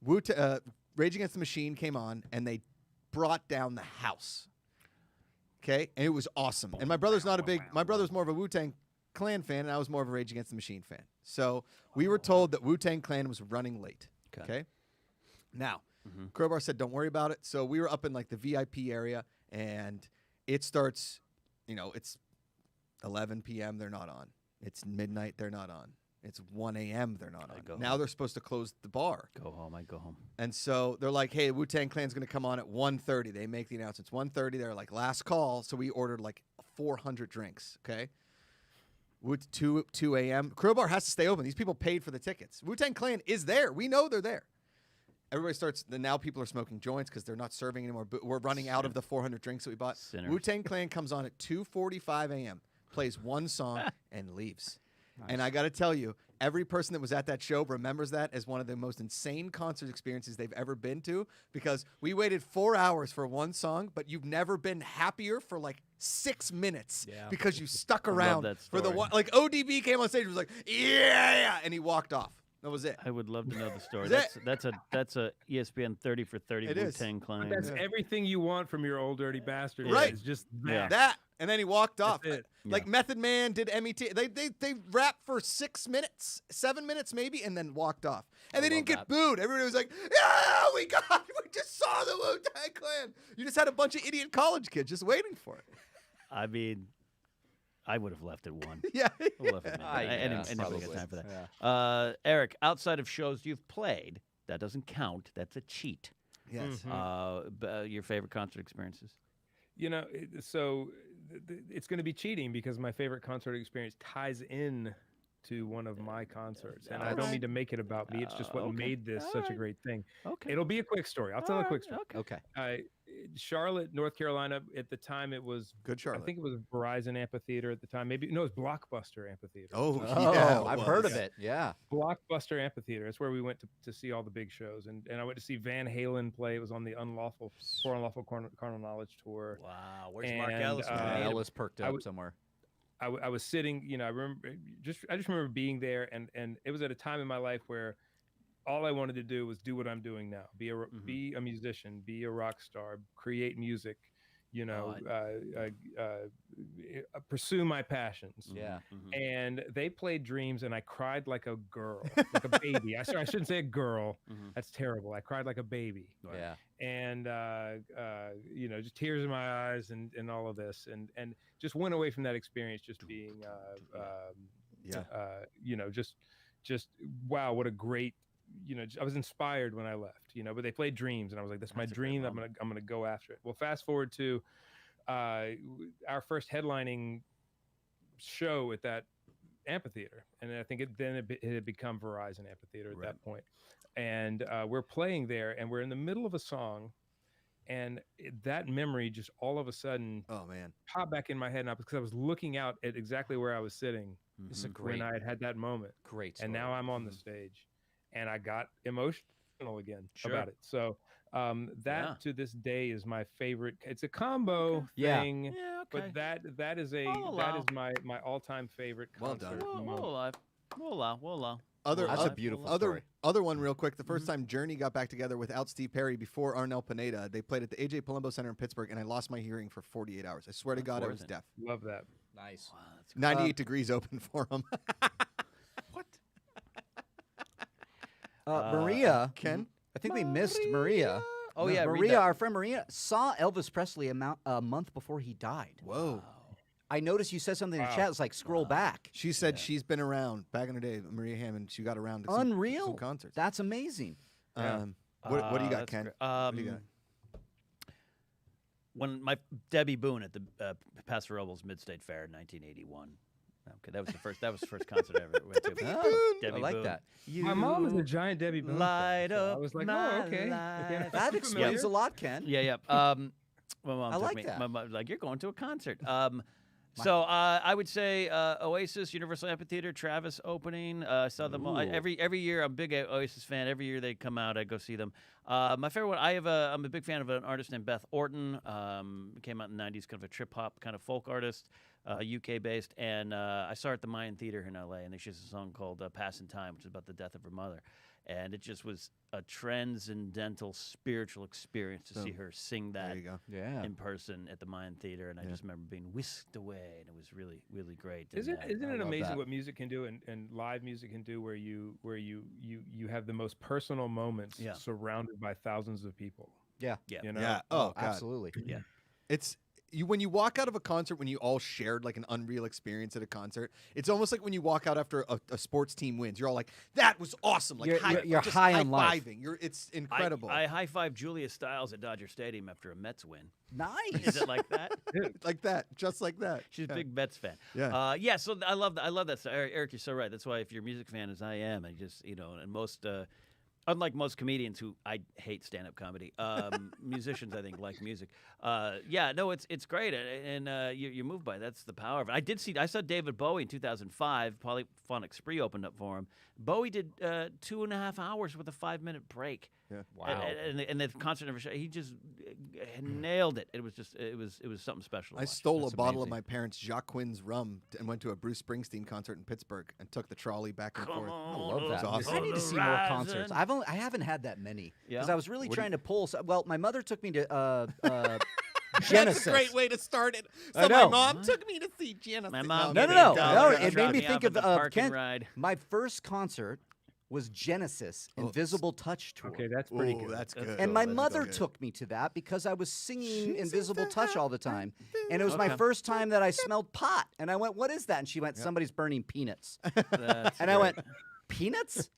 Rage Against the Machine came on, and they brought down the house. Okay, and it was awesome. And my brother's my brother's more of a Wu-Tang Clan fan, and I was more of a Rage Against the Machine fan. So we were told that Wu-Tang Clan was running late. Okay. Now, Crowbar said, "Don't worry about it." So we were up in like the VIP area, and it starts. It's 11 p.m. They're not on. It's midnight. They're not on. It's 1 a.m. They're not on. Now they're supposed to close the bar. Go home. I go home. And so they're like, hey, Wu-Tang Clan's going to come on at 1:30. They make the announcements. 1:30, they're like, last call. So we ordered like 400 drinks, okay? 2 a.m. Crowbar has to stay open. These people paid for the tickets. Wu-Tang Clan is there. We know they're there. Everybody starts, now people are smoking joints because they're not serving anymore. But we're running out of the 400 drinks that we bought. Wu-Tang Clan comes on at 2:45 a.m., plays one song, and leaves. Nice. And I got to tell you, every person that was at that show remembers that as one of the most insane concert experiences they've ever been to, because we waited 4 hours for one song, but you've never been happier for like 6 minutes because you stuck around for the one. Like ODB came on stage and was like, yeah, and he walked off. That was it. I would love to know the story. That's a ESPN 30 for 30 Wu-Tang Clan. That's everything you want from your old dirty bastard. Right. It's just that. And then he walked off. Like Yeah. Method Man did MET. They rapped for 6 minutes, 7 minutes maybe, and then walked off. And they didn't get booed. Everybody was like, yeah, we just saw the Wu-Tang Clan. You just had a bunch of idiot college kids just waiting for it. I mean, I would have left at 1. Yeah. Anybody got time for that. Yeah. Eric, outside of shows you've played, that doesn't count. That's a cheat. Yes. Your favorite concert experiences? It's going to be cheating because my favorite concert experience ties in to one of my concerts. And I don't mean to make it about me. It's just what made this such a great thing. Okay. It'll be a quick story. I'll tell a quick story. Okay. Charlotte, North Carolina, at the time it was Good Charlotte. I think it was Verizon Amphitheater at the time. Maybe, no, it was Blockbuster Amphitheater. Oh, yeah. I've heard of it. Yeah. Blockbuster Amphitheater. That's where we went to see all the big shows. And I went to see Van Halen play. It was on the For Unlawful Carnal Knowledge tour. Wow. Where's Mark Ellis? Ellis perked up somewhere. I was sitting, I remember I just remember being there, and it was at a time in my life where all I wanted to do was do what I'm doing now. Be a musician, be a rock star, create music, pursue my passions. Yeah. And they played Dreams, and I cried like a girl, like a baby. I shouldn't say a girl. That's terrible. I cried like a baby. Yeah. And just tears in my eyes and all of this, and just went away from that experience just being just wow, what a great, I was inspired when I left, but they played Dreams, and I was like, that's my dream. I'm gonna go after it. Well, fast forward to our first headlining show at that amphitheater, and I think it had become Verizon Amphitheater at that point. And we're playing there, and we're in the middle of a song, and that memory just all of a sudden popped back in my head, because I was looking out at exactly where I was sitting when I had that moment. Great story. And now I'm on the stage, and I got emotional again about it. So to this day is my favorite. It's a combo thing, but that is my all-time favorite concert. We'll allow. That's a beautiful story. Other one real quick. The first time Journey got back together without Steve Perry before Arnel Pineda, they played at the A.J. Palumbo Center in Pittsburgh, and I lost my hearing for 48 hours. I swear to God, I was deaf. Love that. Nice. Wow, 98 degrees open for him. Maria. Ken? I think we missed Maria. Oh, yeah. Maria, our friend Maria, saw Elvis Presley a month before he died. Whoa. I noticed you said something in the chat. It's like, scroll back. She said she's been around back in her day. Maria Hammond, she got around to some concerts. That's amazing. What do you got, Ken? What do you got? When Debbie Boone at the Paso Robles Mid-State Fair in 1981. Okay, that was the first concert I ever went to. Debbie I like Boone. that. My mom is a giant Debbie Boone Light fan, up I was like, my okay. life. That explains a lot, Ken. Yeah. My mom I took like me. that. My mom was like, you're going to a concert. So I would say Oasis, Universal Amphitheater, Travis opening. I saw them all. Every year. I'm a big Oasis fan. Every year they come out, I go see them. My favorite one. I'm a big fan of an artist named Beth Orton. Came out in the '90s, kind of a trip hop kind of folk artist, UK based. And I saw her at the Mayan Theater in LA, and she has a song called "Passin' Time," which is about the death of her mother. And it just was a transcendental spiritual experience to see her sing that in person at the Mayan Theater. And I just remember being whisked away, and it was really, really great. Isn't it amazing what music can do and live music can do where you have the most personal moments surrounded by thousands of people? Yeah. You know? Yeah. Oh, God. Absolutely. Yeah. It's when you walk out of a concert, when you all shared like an unreal experience at a concert, it's almost like when you walk out after a sports team wins. You're all like, "That was awesome!" Like you're just high on life. It's incredible. I high-fived Julia Stiles at Dodger Stadium after a Mets win. Nice. Is it like that? like that, just like that. She's a big Mets fan. Yeah. So I love that stuff. Eric, you're so right. That's why if you're a music fan, as I am, I just and most. Unlike most comedians who I hate stand-up comedy, musicians I think like music. It's great, and you're moved by it. That's the power of it. I saw David Bowie in 2005. Polyphonic Spree opened up for him. Bowie did 2.5 hours with a 5-minute break. Yeah. Wow. And the concert never shut. He just nailed it. It was something special. I stole a bottle of my parents' Jacques Quinn's rum and went to a Bruce Springsteen concert in Pittsburgh and took the trolley back and forth. I love that. Awesome. I need to see more concerts. I haven't had that many because I was really trying to pull. Well, my mother took me to Genesis. That's a great way to start it. I So know. my mom took me to see Genesis. My mom. No, gave me no, $1 no. to It drop made me me think off of at the parking Kent. ride. My first concert was Genesis Invisible Touch Tour. Okay, that's pretty Ooh, good. that's good. And my That's mother good. took me to that because I was singing She's Invisible the Touch all the time. And it was my first time that I smelled pot. And I went, "What is that?" And she went, "Somebody's burning peanuts." And I went, "Peanuts?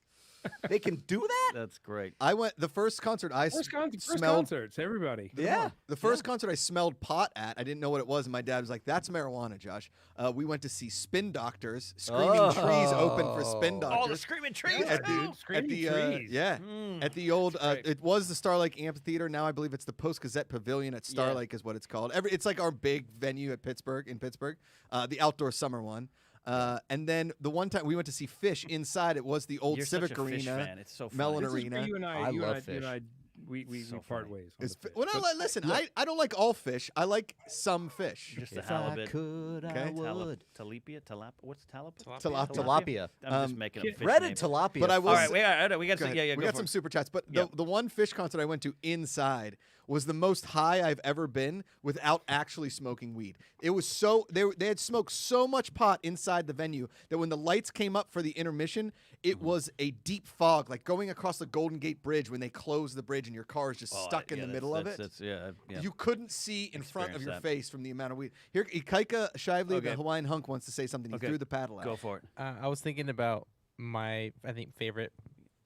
They can do that?" That's great. I went the first concert I First smelled. concerts, everybody. Yeah. The first concert I smelled pot at, I didn't know what it was, and my dad was like, "That's marijuana, Josh." We went to see Spin Doctors. Screaming Trees open for Spin Doctors. Oh, the screaming trees, Yeah, dude. dude. Screaming Trees. At the old, great. it was the Star Lake Amphitheater. Now I believe it's the Post Gazette Pavilion at Star Lake is what it's called. It's like our big venue at Pittsburgh, the outdoor summer one. And then the one time we went to see Fish inside, it was the old You're Civic such a Fish Arena. fan. It's so fun. Mellon This is Arena. where you and I I, you love and I, you and I, we So part funny. ways. on It's the fish. well, no, listen, I don't like all fish. I like some fish. Just the If I halibut. could, I Okay. would. Tilapia? What's tilapia? Tilapia. I'm just making up fish Breaded names. tilapia. But I will All s- right, we got Go some. ahead. Yeah, we go got for some it. super chats, but Yeah. the one Fish concert I went to inside was the most high I've ever been without actually smoking weed. It was so they had smoked so much pot inside the venue that when the lights came up for the intermission, it was a deep fog, like going across the Golden Gate Bridge when they close the bridge and your car is just stuck in the middle of it. Yeah. You couldn't see in front of Experience your that. face from the amount of weed. Here, Ikaika Shively, Okay. the Hawaiian hunk, wants to say something. He Okay. threw the paddle out. Go for it. I was thinking about my, I think, favorite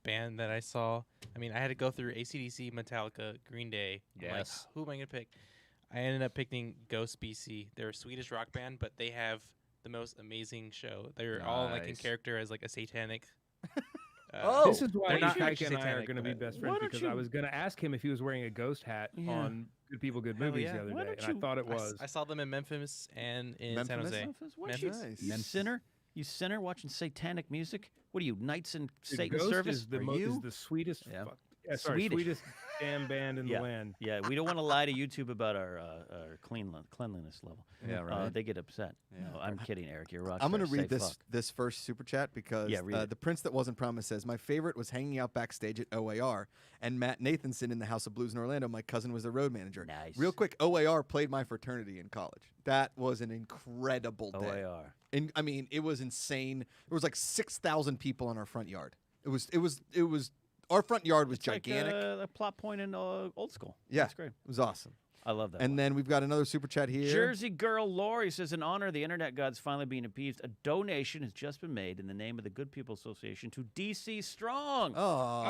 band that I saw. I mean, I had to go through AC/DC, Metallica, Green Day. I'm like, Yes. who am I going to pick? I ended up picking Ghost BC. They're a Swedish rock band, but they have the most amazing show. They're all like in Nice. character as like a satanic. Oh. This is why They're not Kaika and I are satanic, going to be but- best Why friends don't because you- I was going to ask him if he was wearing a ghost hat Yeah. on Good People, Good Hell Movies yeah. the other Why day, don't and I you- thought it I s- was. I saw them in Memphis and in San Memphis? Jose. What Memphis. you sinner? You sinner watching satanic music? What are you, knights in The Satan's Ghost service? is the, Are is you? the sweetest. Yeah. Sorry, Swedish. sweetest damn band in Yeah. the land. Yeah, we don't want to lie to YouTube about our cleanliness level. Yeah, right. They get upset. No, I'm kidding, Eric. You're a rock I'm going gonna to read this first super chat because Yeah, read it. the Prince That Wasn't Promised says my favorite was hanging out backstage at OAR and Matt Nathanson in the House of Blues in Orlando. My cousin was the road manager. Nice. Real quick, OAR played my fraternity in college. That was an incredible day. OAR. And I mean, it was insane. There was like 6,000 people in our front yard. It was. Our front yard was gigantic. Like, a plot point in Old School. Yeah. That's great. It was awesome. I love that. And one. then we've got another super chat here. Jersey Girl Lori says, in honor of the internet gods finally being appeased, a donation has just been made in the name of the Good People Association to DC Strong. Oh,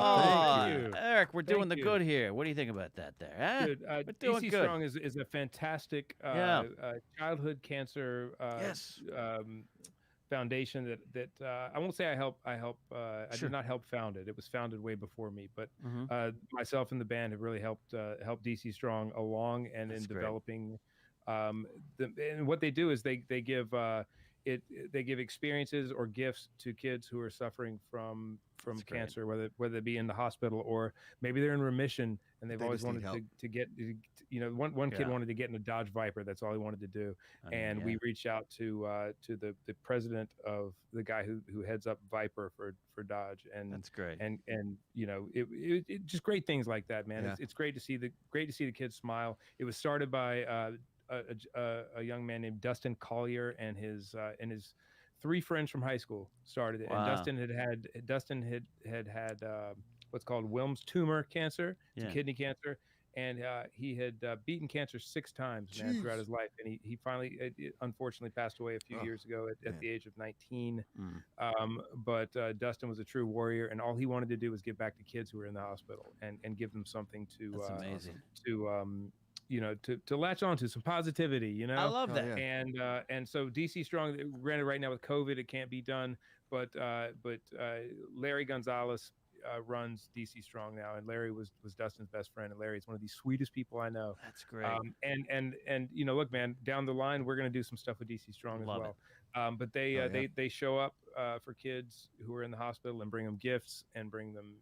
thank you. Eric, we're doing Thank the you. good here. What do you think about that there? Huh? Dude, We're doing DC good. Strong is a fantastic childhood cancer Yes. foundation that I won't say I Sure. did not help found it. It was founded way before me, but Mhm. myself and the band have really helped DC Strong along and That's in great. developing And what they do is they give they give experiences or gifts to kids who are suffering from That's great. cancer, whether it be in the hospital or maybe they're in remission and they've They always just need wanted help. to get, one kid Yeah. wanted to get in a Dodge Viper. That's all he wanted to do. I mean, And yeah. we reached out to the president of the guy who heads up Viper for Dodge, and That's great. and it just great things like that, man. Yeah. It's great to see the kids smile. It was started by a young man named Dustin Collier and his 3 friends from high school started it. Wow. And Dustin had what's called Wilms tumor cancer, Yeah. kidney cancer, and he had beaten cancer 6 times, man, throughout his life. And he finally, unfortunately, passed away a few years ago at the age of 19. But Dustin was a true warrior, and all he wanted to do was give back to kids who were in the hospital and give them something to That's amazing. to latch on to, some positivity. I love Oh, that. yeah. And so DC Strong, granted, right now with COVID, it can't be done, but Larry Gonzalez runs DC Strong now, and Larry was Dustin's best friend, and Larry's one of the sweetest people I know. That's great. And look, man, down the line we're going to do some stuff with DC Strong Love as well. But they show up for kids who are in the hospital and bring them gifts and bring them,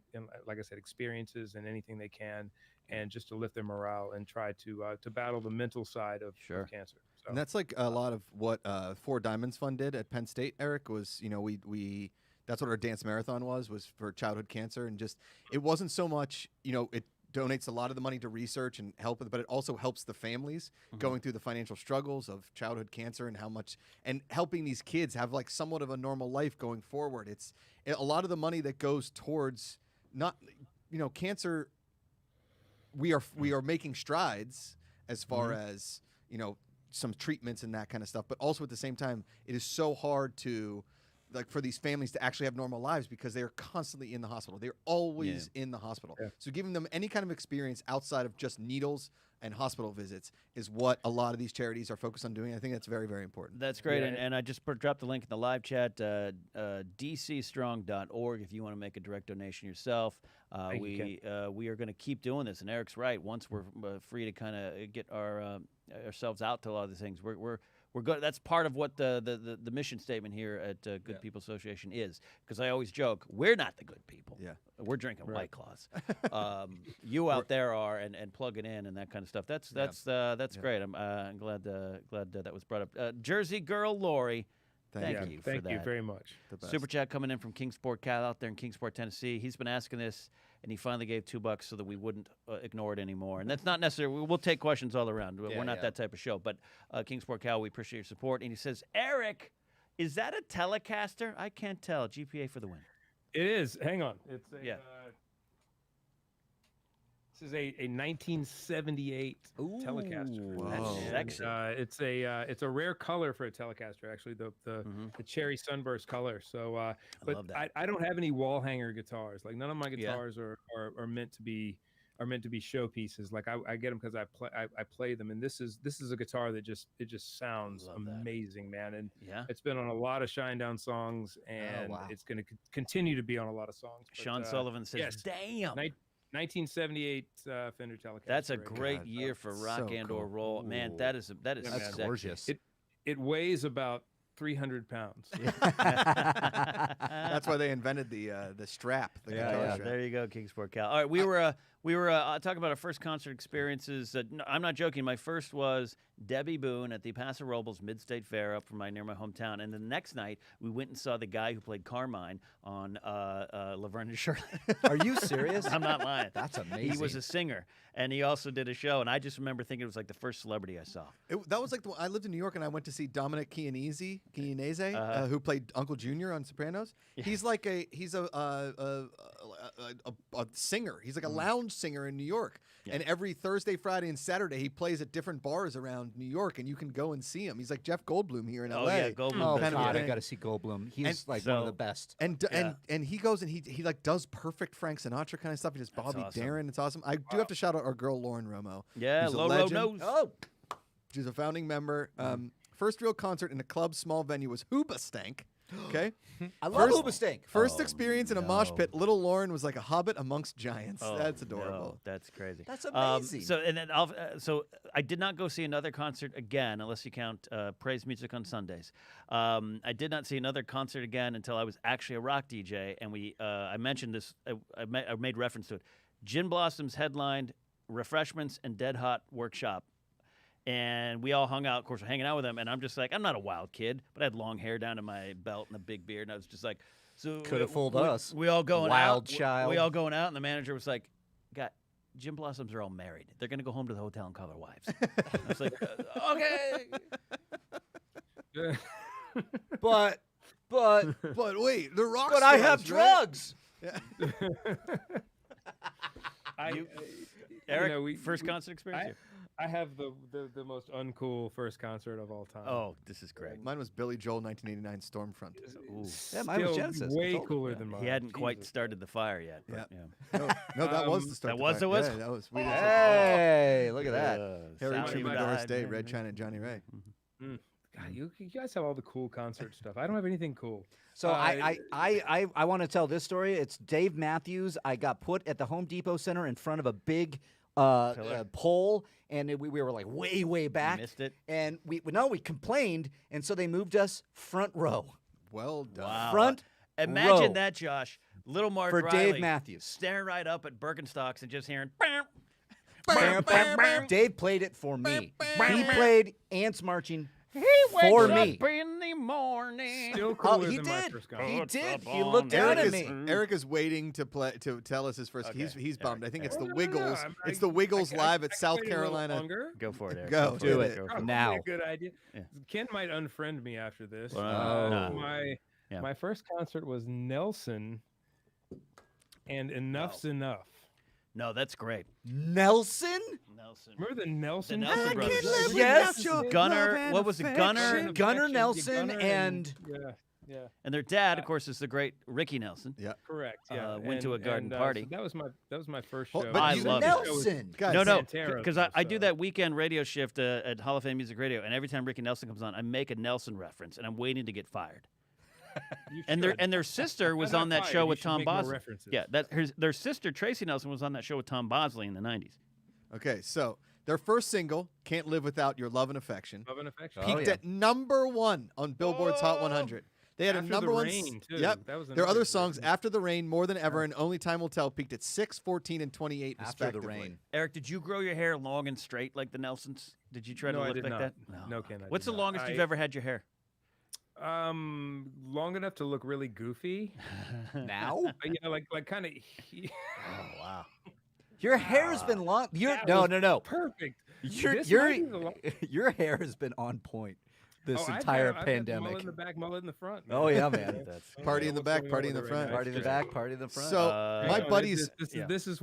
like I said, experiences and anything they can, and just to lift their morale and try to battle the mental side of cancer. So. And that's like a lot of what Four Diamonds Fund did at Penn State, Eric, was, we that's what our dance marathon was for childhood cancer. And just, it wasn't so much, it donates a lot of the money to research and help, but it also helps the families going through the financial struggles of childhood cancer and helping these kids have like somewhat of a normal life going forward. It's a lot of the money that goes towards cancer. We are making strides as far as, some treatments and that kind of stuff, but also at the same time, it is so hard for these families to actually have normal lives because they are constantly in the hospital. They're always in the hospital. Yeah. So giving them any kind of experience outside of just needles and hospital visits is what a lot of these charities are focused on doing. I think that's very, very important. That's great. Yeah. And I just dropped the link in the live chat, dcstrong.org, if you want to make a direct donation yourself. We are going to keep doing this. And Eric's right. Once we're free to kind of get ourselves out to a lot of these things, we're good. That's part of what the mission statement here at Good People Association is. Because I always joke, we're not the good people. Yeah, we're drinking White Claws. You out there are, and plug it in and that kind of stuff. That's great. I'm glad that was brought up. Jersey girl Lori, thank you for that. Thank you very much. Super chat coming in from Kingsport Cal out there in Kingsport, Tennessee. He's been asking this, and he finally gave $2 so that we wouldn't ignore it anymore. And that's not necessary. We'll take questions all around. We're not that type of show. But Kingsport Cal, we appreciate your support. And he says, Eric, is that a Telecaster? I can't tell. GPA for the win. It is. Hang on. It's a, this is a 1978 Telecaster. That's sexy. It's a rare color for a Telecaster, actually, the cherry sunburst color. So, but I don't have any wall hanger guitars. Like none of my guitars are meant to be showpieces. Like I get them because I play them, and this is a guitar that just sounds amazing, man. And it's been on a lot of Shinedown songs, and it's going to continue to be on a a lot of songs. But, Sean Sullivan says, "Damn." 1978 Fender Telecaster. That's a great year for rock or roll. Man, that's gorgeous. It weighs about 300 pounds. That's why they invented the strap. The guitar strap. There you go, Kingsport Cal. All right, we were talking about our first concert experiences. I'm not joking. My first was Debbie Boone at the Paso Robles Mid-State Fair up from near my hometown. And the next night, we went and saw the guy who played Carmine on Laverne and Shirley. Are you serious? I'm not lying. That's amazing. He was a singer, and he also did a show. And I just remember thinking it was like the first celebrity I saw. That was like I lived in New York, and I went to see Dominic Chianese, who played Uncle Junior on Sopranos. Yeah. He's like a singer. He's like a lounge singer in New York. Yeah. And every Thursday, Friday, and Saturday, he plays at different bars around New York, and you can go and see him. He's like Jeff Goldblum here in LA. Yeah, Goldblum. Oh God, I got to see Goldblum. He's one of the best. And he goes and he like does perfect Frank Sinatra kind of stuff. He does Bobby Darin. It's awesome. I do have to shout out our girl Lauren Romo. Yeah, Lolo knows. Oh, she's a founding member. First real concert in a club small venue was Hoobastank. Okay. I love First- Hoobastank. First Oh, experience in a mosh no. pit. Little Lauren was like a hobbit amongst giants. Oh, That's no, adorable. that's crazy. That's amazing. So and then so I did not go see another concert again, unless you count Praise Music on Sundays. I did not see another concert again until I was actually a rock DJ, and I mentioned this. I made reference to it. Gin Blossoms headlined Refreshments and Dead Hot Workshop. And we all hung out. Of course, we're hanging out with them. And I'm just like, I'm not a wild kid, but I had long hair down to my belt and a big beard. And I was just like, so Could have fooled us. We all going Wild out. child. We all going out. And the manager was like, "God, Gin Blossoms are all married. They're going to go home to the hotel and call their wives." I was like, okay. But But wait, the rock. but I have stars, right? drugs. Yeah. Eric, first concert experience? here? I have the most uncool first concert of all time. Oh, this is great. Mine was Billy Joel, 1989 Stormfront. Ooh. Yeah, mine was Still Genesis. I way told you. cooler than mine. He hadn't quite Jesus. started the fire yet. But, Yeah. yeah. No, that was the start. That of was the it fight. was? Yeah, that was. We did Hey, look at that. Harry Sally Truman, died, Doris Day, man. Red China, and Johnny Ray. God, you guys have all the cool concert stuff. I don't have anything cool. So I want to tell this story. It's Dave Matthews. I got put at the Home Depot Center in front of a big pole, and we were like way back. Missed it? And we complained, and so they moved us front row. Well done. Wow. Front Imagine row. that, Josh. Little Mark For Riley Dave Matthews. staring right up at Birkenstocks and just hearing. Dave played it for me. He played Ants Marching He for wakes me. up in the morning. Still Oh, cooler he than my did. first He concert. did. up He looked on down at Eric me. is, Eric is waiting to tell us his first. Okay. He's bummed. I think it's the No, Wiggles. I'm- It's the Wiggles live at I South waited a little Carolina. longer. Go for it, Eric. Go. Do for it. Go for Probably Now. a good idea. Yeah. Ken might unfriend me after this. Well, no. My my first concert was Nelson, and Enough's Enough. No, that's great. Nelson? Nelson. Remember the Nelson? The Nelson brothers? brothers. Yes. Gunnar. What was it? Gunnar. Gunnar Nelson and Yeah, And their dad, of course, is the great Ricky Nelson. correct. Yeah, went to a garden so party. that was my first Oh, show. but I you- love it. Nelson. Guys, No, Santero, because though, I do so- that weekend radio shift at Hall of Fame Music Radio, and every time Ricky Nelson comes on, I make a Nelson reference, and I'm waiting to get fired. You And should. their sister was I'm not on that fired. show You with should Tom make more Bosley. references. Yeah, their sister Tracy Nelson was on that show with Tom Bosley in the '90s. Okay, so their first single, "Can't Live Without Your Love and Affection," Love and affection. Oh, peaked yeah. at #1 on Billboard's Hot 100. They had After a the number one. Rain, too. Yep. That was Their another other great songs, one. "After the Rain," "More Than Ever," and "Only Time Will Tell," peaked at 6, 14, and 28 After the respectively. Rain. Eric, did you grow your hair long and straight like the Nelsons? Did you try to No, I look did like not. that? No, Ken, I What's did the not. longest you've ever had your hair? Long enough to look really goofy. Now? Yeah, like kind of. Oh wow. Your hair's been long. that No. was Perfect. Your This your might be the long- your hair has been on point this Oh, I've entire got- I've got pandemic. Mullet in the back, mullet in the front. Oh, yeah, man. That's Party Yeah, in the what's back, going party on in the with it right front. now? Party in the It's back, party in the front. So Uh, my No, buddies, yeah. This is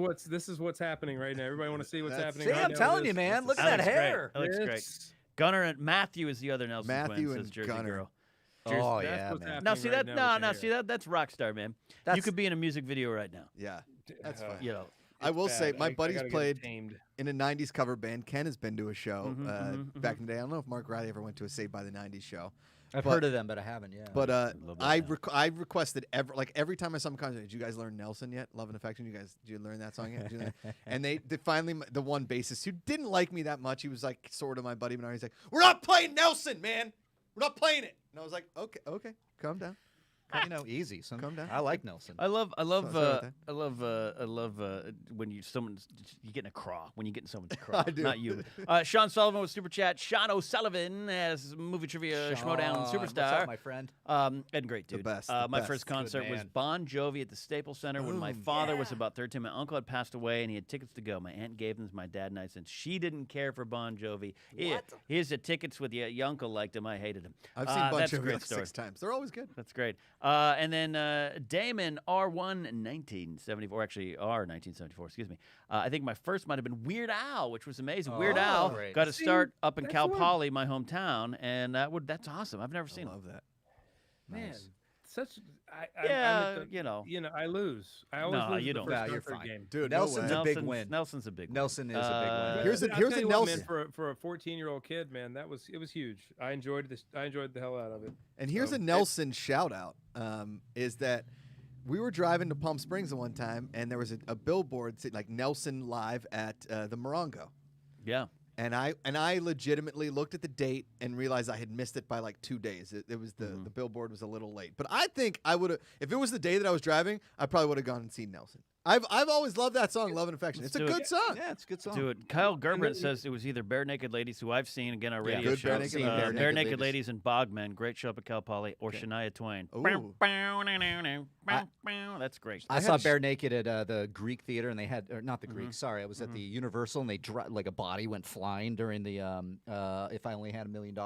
what's happening right now. Everybody want to see what's That's- happening. See, right I'm now telling with you, this? man. Look That at that looks great. hair. That looks great. It's- Gunnar and Matthew is the other Nelson Matthew twin, and says Jersey Gunnar. Girl. Oh, That's yeah, what's man. happening Now see right that? now with No, your see hair. that's rock star, man. You That's- could be in a music video right now. yeah, that's Uh, fine. You know. I will It's say, bad. my I buddies gotta get played tamed. in a 90s cover band. Ken has been to a show Mhm, back in the day. I don't know if Mark Riley ever went to a Saved by the 90s show. I've But- heard of them, but I haven't. Yeah. But love that now. I requested every time I saw him concert. Did you guys learn Nelson yet? Love and Affection. Did you learn that song yet? Did you learn that? And they finally, the one bassist who didn't like me that much, he was like sort of my buddy, but he's like, "We're not playing Nelson, man. We're not playing it." And I was like, "Okay, calm down, you know, easy. Calm down. I like Nelson. I love sorry when you get in a craw when you get in someone's craw. I do. Not you. Sean Sullivan with super chat. Sean O'Sullivan as movie trivia Schmodown Sean, what's superstar. up, my friend? And great The dude. best, the My best. first concert was man. Bon Jovi at the Staples Center when my Boom. father was about 13. My uncle had passed away and he had tickets to go. My aunt gave them to my dad and I since she didn't care for Bon Jovi. Here's the tickets with you. Your uncle liked him. I hated him. I've seen Bon that's a Jovi great like story. 6 times. They're always good. That's great. And then Damon R1 1974, actually R 1974, excuse me. I think my first might have been Weird Al, which was amazing. Weird Oh, Al great. got to See, start up in that's Cal what- Poly, my hometown, and that's awesome. I've never seen I him. love that. Man, such. I'm Yeah, at the, I lose. I always No, lose you the don't. first Nah, or you're third fine. game. Dude, Nelson's no a way. big win. Nelson's a big win. Nelson is a big win. Here's I'll here's tell a you what, Nelson. man, for a 14-year-old kid, man, it was huge. I enjoyed this. I enjoyed the hell out of it. And here's So, a Nelson shout out. Is that we were driving to Palm Springs at one time, and there was a billboard like Nelson live at the Morongo. Yeah. And I legitimately looked at the date and realized I had missed it by like 2 days. It was the billboard was a little late. But I think I would have, if it was the day that I was driving, I probably would have gone and seen Nelson. I've always loved that song, Love and Affection. It's a do good it. song. Yeah, it's a good song. Do it. Kyle Gerbrand says it was either Bare Naked Ladies, who I've seen again our radio good show, Bare Naked Ladies. Bare Naked Ladies and Bogman, great show up at Cal Poly, or Shania Twain. Ooh. That's great. I had saw a Bare Naked at the Greek Theater, and they had, or not the Greek, sorry, I was at the Universal, and they like a body went flying during the If I Only Had $1 Million.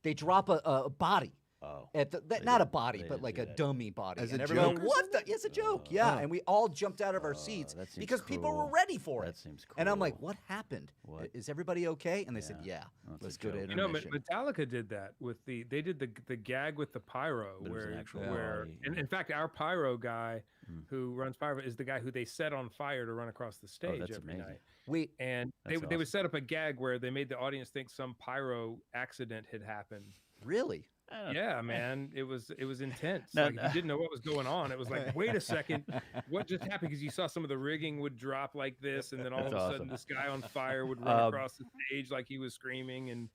They drop a body. Oh. At the, They not a did- body, they but did like do a that. dummy body. As and a everyone, joke? what the? It's a joke, yeah. Oh. And we all jumped out of our seats that seems because people were cruel. ready for That it. seems And I'm like, cruel. what happened? What? Is everybody okay? And they said, yeah. That's Let's a go to joke. intermission. Metallica did that with they did the gag with the pyro There was an where actual where body, and yeah. in fact our pyro guy who runs pyro is the guy who they set on fire to run across the stage that's every amazing. night. We And they That's would awesome. set up a gag where they made the audience think some pyro accident had happened. really? I don't- Yeah, man, it was intense. No, Like if you didn't know what was going on, it was like, wait a second, what just happened? Because you saw some of the rigging would drop like this, and then all That's of a awesome. sudden this guy on fire would run Um, across the stage like he was screaming. And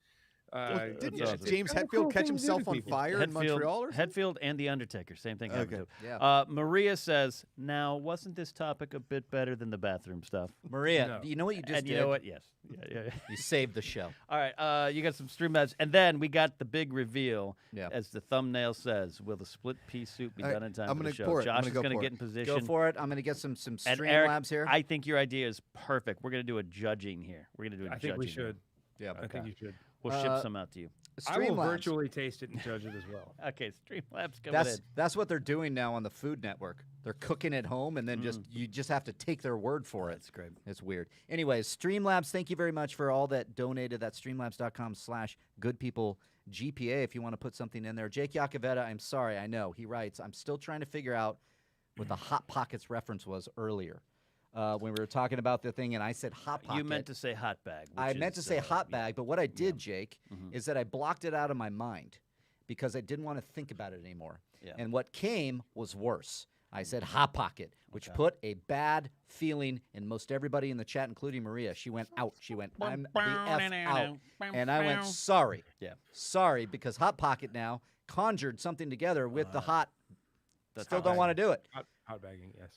Didn't That's awesome. James kind of Hetfield cool catch thing to do himself to on people. fire in Montreal or something? Hetfield and The Undertaker, same thing happened Okay. to. Yeah. Maria says, now, wasn't this topic a bit better than the bathroom stuff? Maria, No. do you know what you just And did? you know what? Yes. Yeah. You saved the show. All right, you got some Streamlabs. And then we got the big reveal. Yeah. As the thumbnail says, will the split pea soup be All right, done in time I'm for the gonna show? pour it. I'm Josh gonna is go going to pour get it. in position. Go for it. I'm going to get some And Streamlabs here. I think your idea is perfect. We're going to do a judging here. We're going to do a I judging. think we here. should. yeah. I think you should. We'll ship some out to you. I will Streamlabs. virtually taste it and judge it as well. Okay, Streamlabs coming in. That's what they're doing now on the Food Network. They're cooking at home, and then you just have to take their word for it. That's great. It's weird. Anyways, Streamlabs, thank you very much for all that donated. That's streamlabs.com/goodpeoplegpa if you want to put something in there. Jake Yacovetta, I'm sorry, I know. He writes, I'm still trying to figure out what the Hot Pockets reference was earlier. When we were talking about the thing, and I said Hot Pocket. You meant to say hot bag. I which meant to is, say hot yeah. bag, but what I did, Jake, Mhm. is that I blocked it out of my mind because I didn't want to think about it anymore. Yeah. And what came was worse. I said Hot Pocket, which Okay. put a bad feeling in most everybody in the chat, including Maria. She went out. She went, I'm the F out. And I went, sorry. Yeah. Sorry, because Hot Pocket now conjured something together with the hot. That's Still hot don't bag. want to do it. Hot bagging, yes.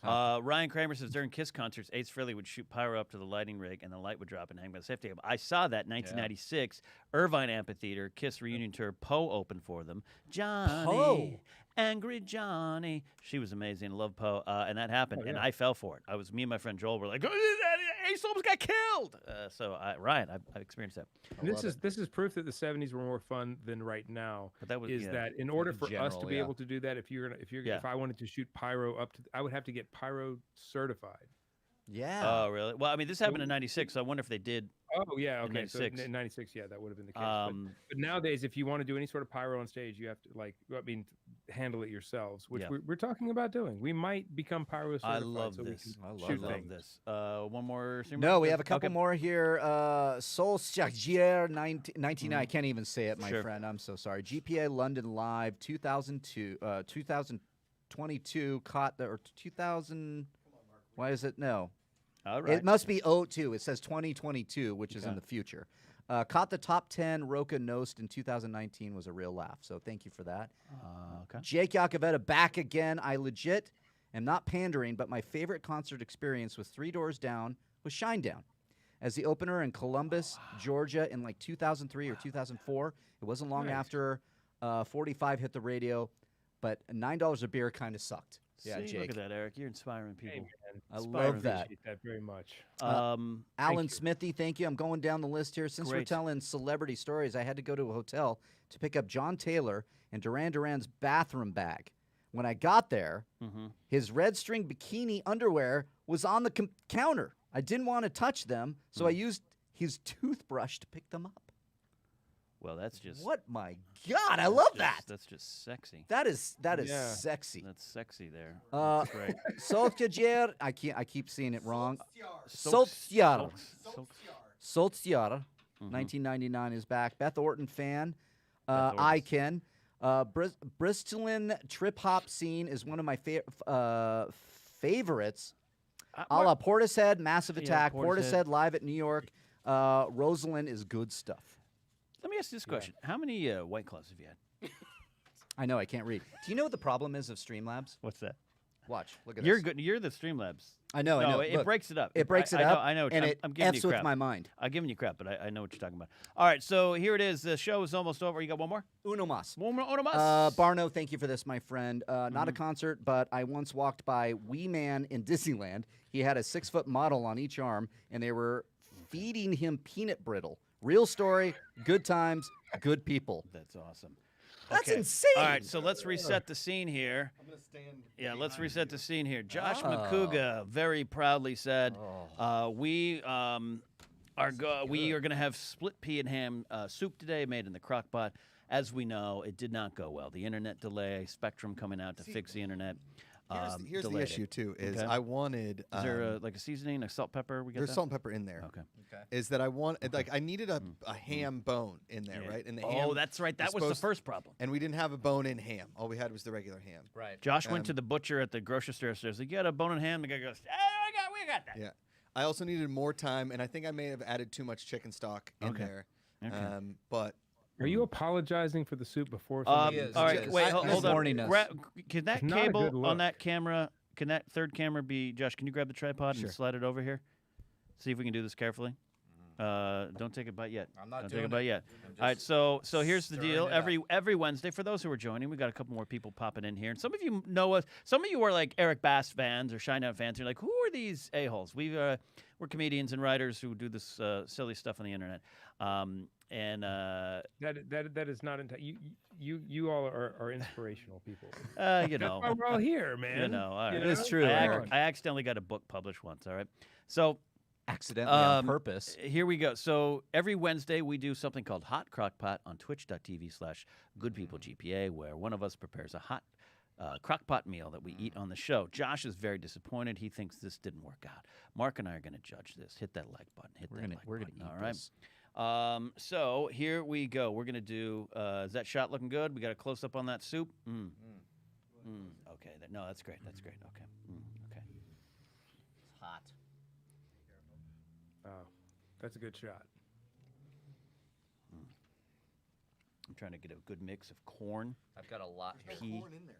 Ryan Kramer says during Kiss concerts, Ace Frehley would shoot pyro up to the lighting rig, and the light would drop and hang by the safety cable. I saw that in 1996 Irvine Amphitheater Kiss reunion tour. Poe opened for them. Johnny, Poe. Angry Johnny. She was amazing. Love Poe, and that happened, and I fell for it. Me and my friend Joel were like, Ace almost got killed. Ryan, I've experienced that. And this is proof that the 70s were more fun than right now. But that was that in order for us general, to be yeah. able to do that, if Yeah. I wanted to shoot pyro up to, I would have to get pyro certified. Yeah. Oh, really? Well, I mean, this happened in '96, so I wonder if they did. Oh yeah, okay. So 96. in '96, yeah, that would have been the case. But Um, nowadays, if you want to do any sort of pyro on stage, you have to handle it yourselves, which Yeah. we're talking about doing. We might become pyro certified. I love so this. We can I love shoot that. things. this. One more. No, we have a couple Okay. more here. Soul Stagiaire 99. I can't even say it, my Sure. friend. I'm so sorry. GPA London Live 2022 caught the or 2000. Why is it no? All right. It must be 02. It says 2022, which is in Okay. the future. Caught the top 10 Roca Nost in 2019 was a real laugh. So thank you for that. Okay. Jake Yacovetta back again. I legit am not pandering, but my favorite concert experience was Three Doors Down was Shinedown. As the opener in Columbus, Georgia in like 2003 or 2004. It wasn't long Nice. after 45 hit the radio, but $9 a beer kind of sucked. Yeah, See, Jake. Look at that, Eric. You're inspiring Hey, people. man, I Inspiring love that. appreciate that very much. Alan you. Smithy, thank you. I'm going down the list here. Since we're Great. telling celebrity stories, I had to go to a hotel to pick up John Taylor and Duran Duran's bathroom bag. When I got there, Mm-hmm. his red string bikini underwear was on the counter. I didn't want to touch them, so I used his toothbrush to pick them up. Well, that's just What my God, I love that. That's just sexy. That is Yeah. sexy. That's sexy there. Uh, That's great. Solskjaer, I keep seeing it wrong. Solskjaer. Solskjaer. Mhm. 1999 is back. Beth Orton fan. Beth Orton's- I can. Bristolin trip hop scene is one of my favorites. A la Portishead, Massive Yeah, Attack, Portishead. Portishead live at New York. Rosalind is good stuff. Let me ask you this question: how many White Claws have you had? I know, I can't read. Do you know what the problem is of Streamlabs? What's that? Watch, look at You're this. good. You're the Streamlabs. I know, I No, know. it Look, breaks it up. it breaks it I up, I know. and I'm giving F's you with crap. my mind. I'm giving you crap, but I know what you're talking about. All right, so here it is. The show is almost over. You got one more? Uno mas. One more? Uno mas? Barno, thank you for this, my friend. Not a concert, but I once walked by Wee Man in Disneyland. He had a 6-foot model on each arm, and they were feeding him peanut brittle. Real story, good times, good people. That's awesome. That's Okay. insane. All right, so let's reset the scene here. I'm gonna stand. Yeah, let's reset the scene here. Josh Oh. Macuga very proudly said, "We are going to have split pea and ham soup today, made in the Crockpot. As we know, it did not go well. The internet delay, Spectrum coming out to fix the internet. Here's the delayed it. issue too. Is Okay. I wanted. Is there like a seasoning, a salt, pepper? We got there's that? salt and pepper in there. Okay. Is that I needed a ham bone in there, Yeah. right? And the Oh, ham that's right. That is was the supposed- first problem. And we didn't have a bone in ham. All we had was the regular ham. Right. Josh went to the butcher at the grocery store. Says, "You got a bone and ham?" The guy goes, "We got that." Yeah. I also needed more time, and I think I may have added too much chicken stock in Okay. there. Okay. But Are you apologizing for the soup before? All somebody is, right, he is. wait, hold His on. horniness. Can that It's not a cable good on look. that camera? Can that third camera be Josh? Can you grab the tripod Sure. and slide it over here? See if we can do this carefully. Don't take a bite yet. I'm not Don't doing take a bite it. yet. I'm All right, just so here's the stirring deal. it up. Every Wednesday, for those who are joining, we got a couple more people popping in here, and some of you know us. Some of you are like Eric Bass fans or Shineout fans. You're like, who are these a-holes? We're comedians and writers who do this silly stuff on the internet. That is not you all are inspirational people. You know, That's why we're all here, man. you know, all right. You It is know? true, I, Eric. I accidentally got a book published once. All right, so. Accidentally on Um, purpose. Here we go. So every Wednesday we do something called Hot Crockpot on twitch.tv/goodpeoplegpa, where one of us prepares a hot crockpot meal that we eat on the show. Josh is very disappointed. He thinks this didn't work out. Mark and I are going to judge this. Hit that like button. We're gonna button. eat All right. this. So here we go. We're going to do, is that shot looking good? We got a close up on that soup? Okay. No, that's great. That's great. Okay. Okay. It's hot. Oh, that's a good shot. I'm trying to get a good mix of corn. I've got a lot. there's Pea. corn in there.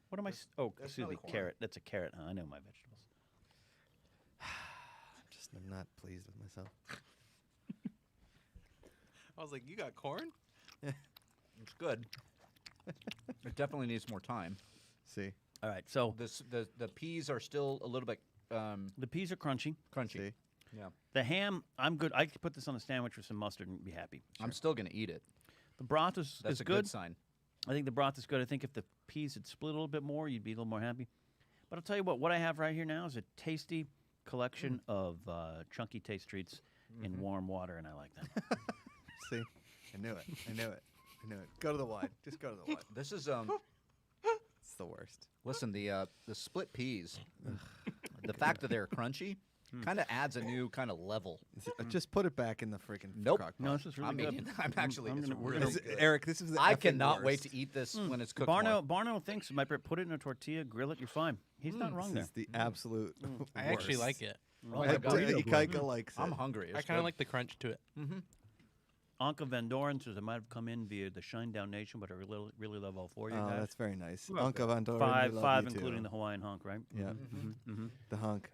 What am I? Oh, That's excuse not me, a corn. carrot. That's a carrot, huh? I know my vegetables. I'm not pleased with myself. I was like, you got corn? It's good. It definitely needs more time. See, All right, so The peas are still a little bit the peas are crunchy. crunchy. see. Yeah. The ham, I'm good. I could put this on a sandwich with some mustard and be happy. I'm still gonna eat it. The broth is That's a good. good sign. I think the broth is good. I think if the peas had split a little bit more, you'd be a little more happy. But I'll tell you what I have right here now is a tasty collection of chunky taste treats in warm water, and I like them. See, I knew it. I knew it. I knew it. Go to the wide. Just go to the wide. This is It's the worst. listen, the split peas, the fact that they're crunchy kind of adds a new kind of level. Just put it back in the freaking Nope. crock No, pot. this is really I'm good. eating. I'm actually. I'm it's gonna- we're really gonna- good. Eric, this is the I effing cannot wait worst. to eat this when it's cooked. more. Barno thinks you might put it in a tortilla, grill it, you're fine. He's not wrong This there. is the absolute I actually worst. like it. Oh my God. Ikaika likes it. I'm hungry. I kind of like the crunch to it. Anka Van Doren says I might have come in via the Shinedown Nation, but I really love all four of you Oh, guys. that's very nice. Love Uncle Van Doren, Five, we love five, you too. including the Hawaiian hunk, right? Yeah, Mm-hmm. the hunk.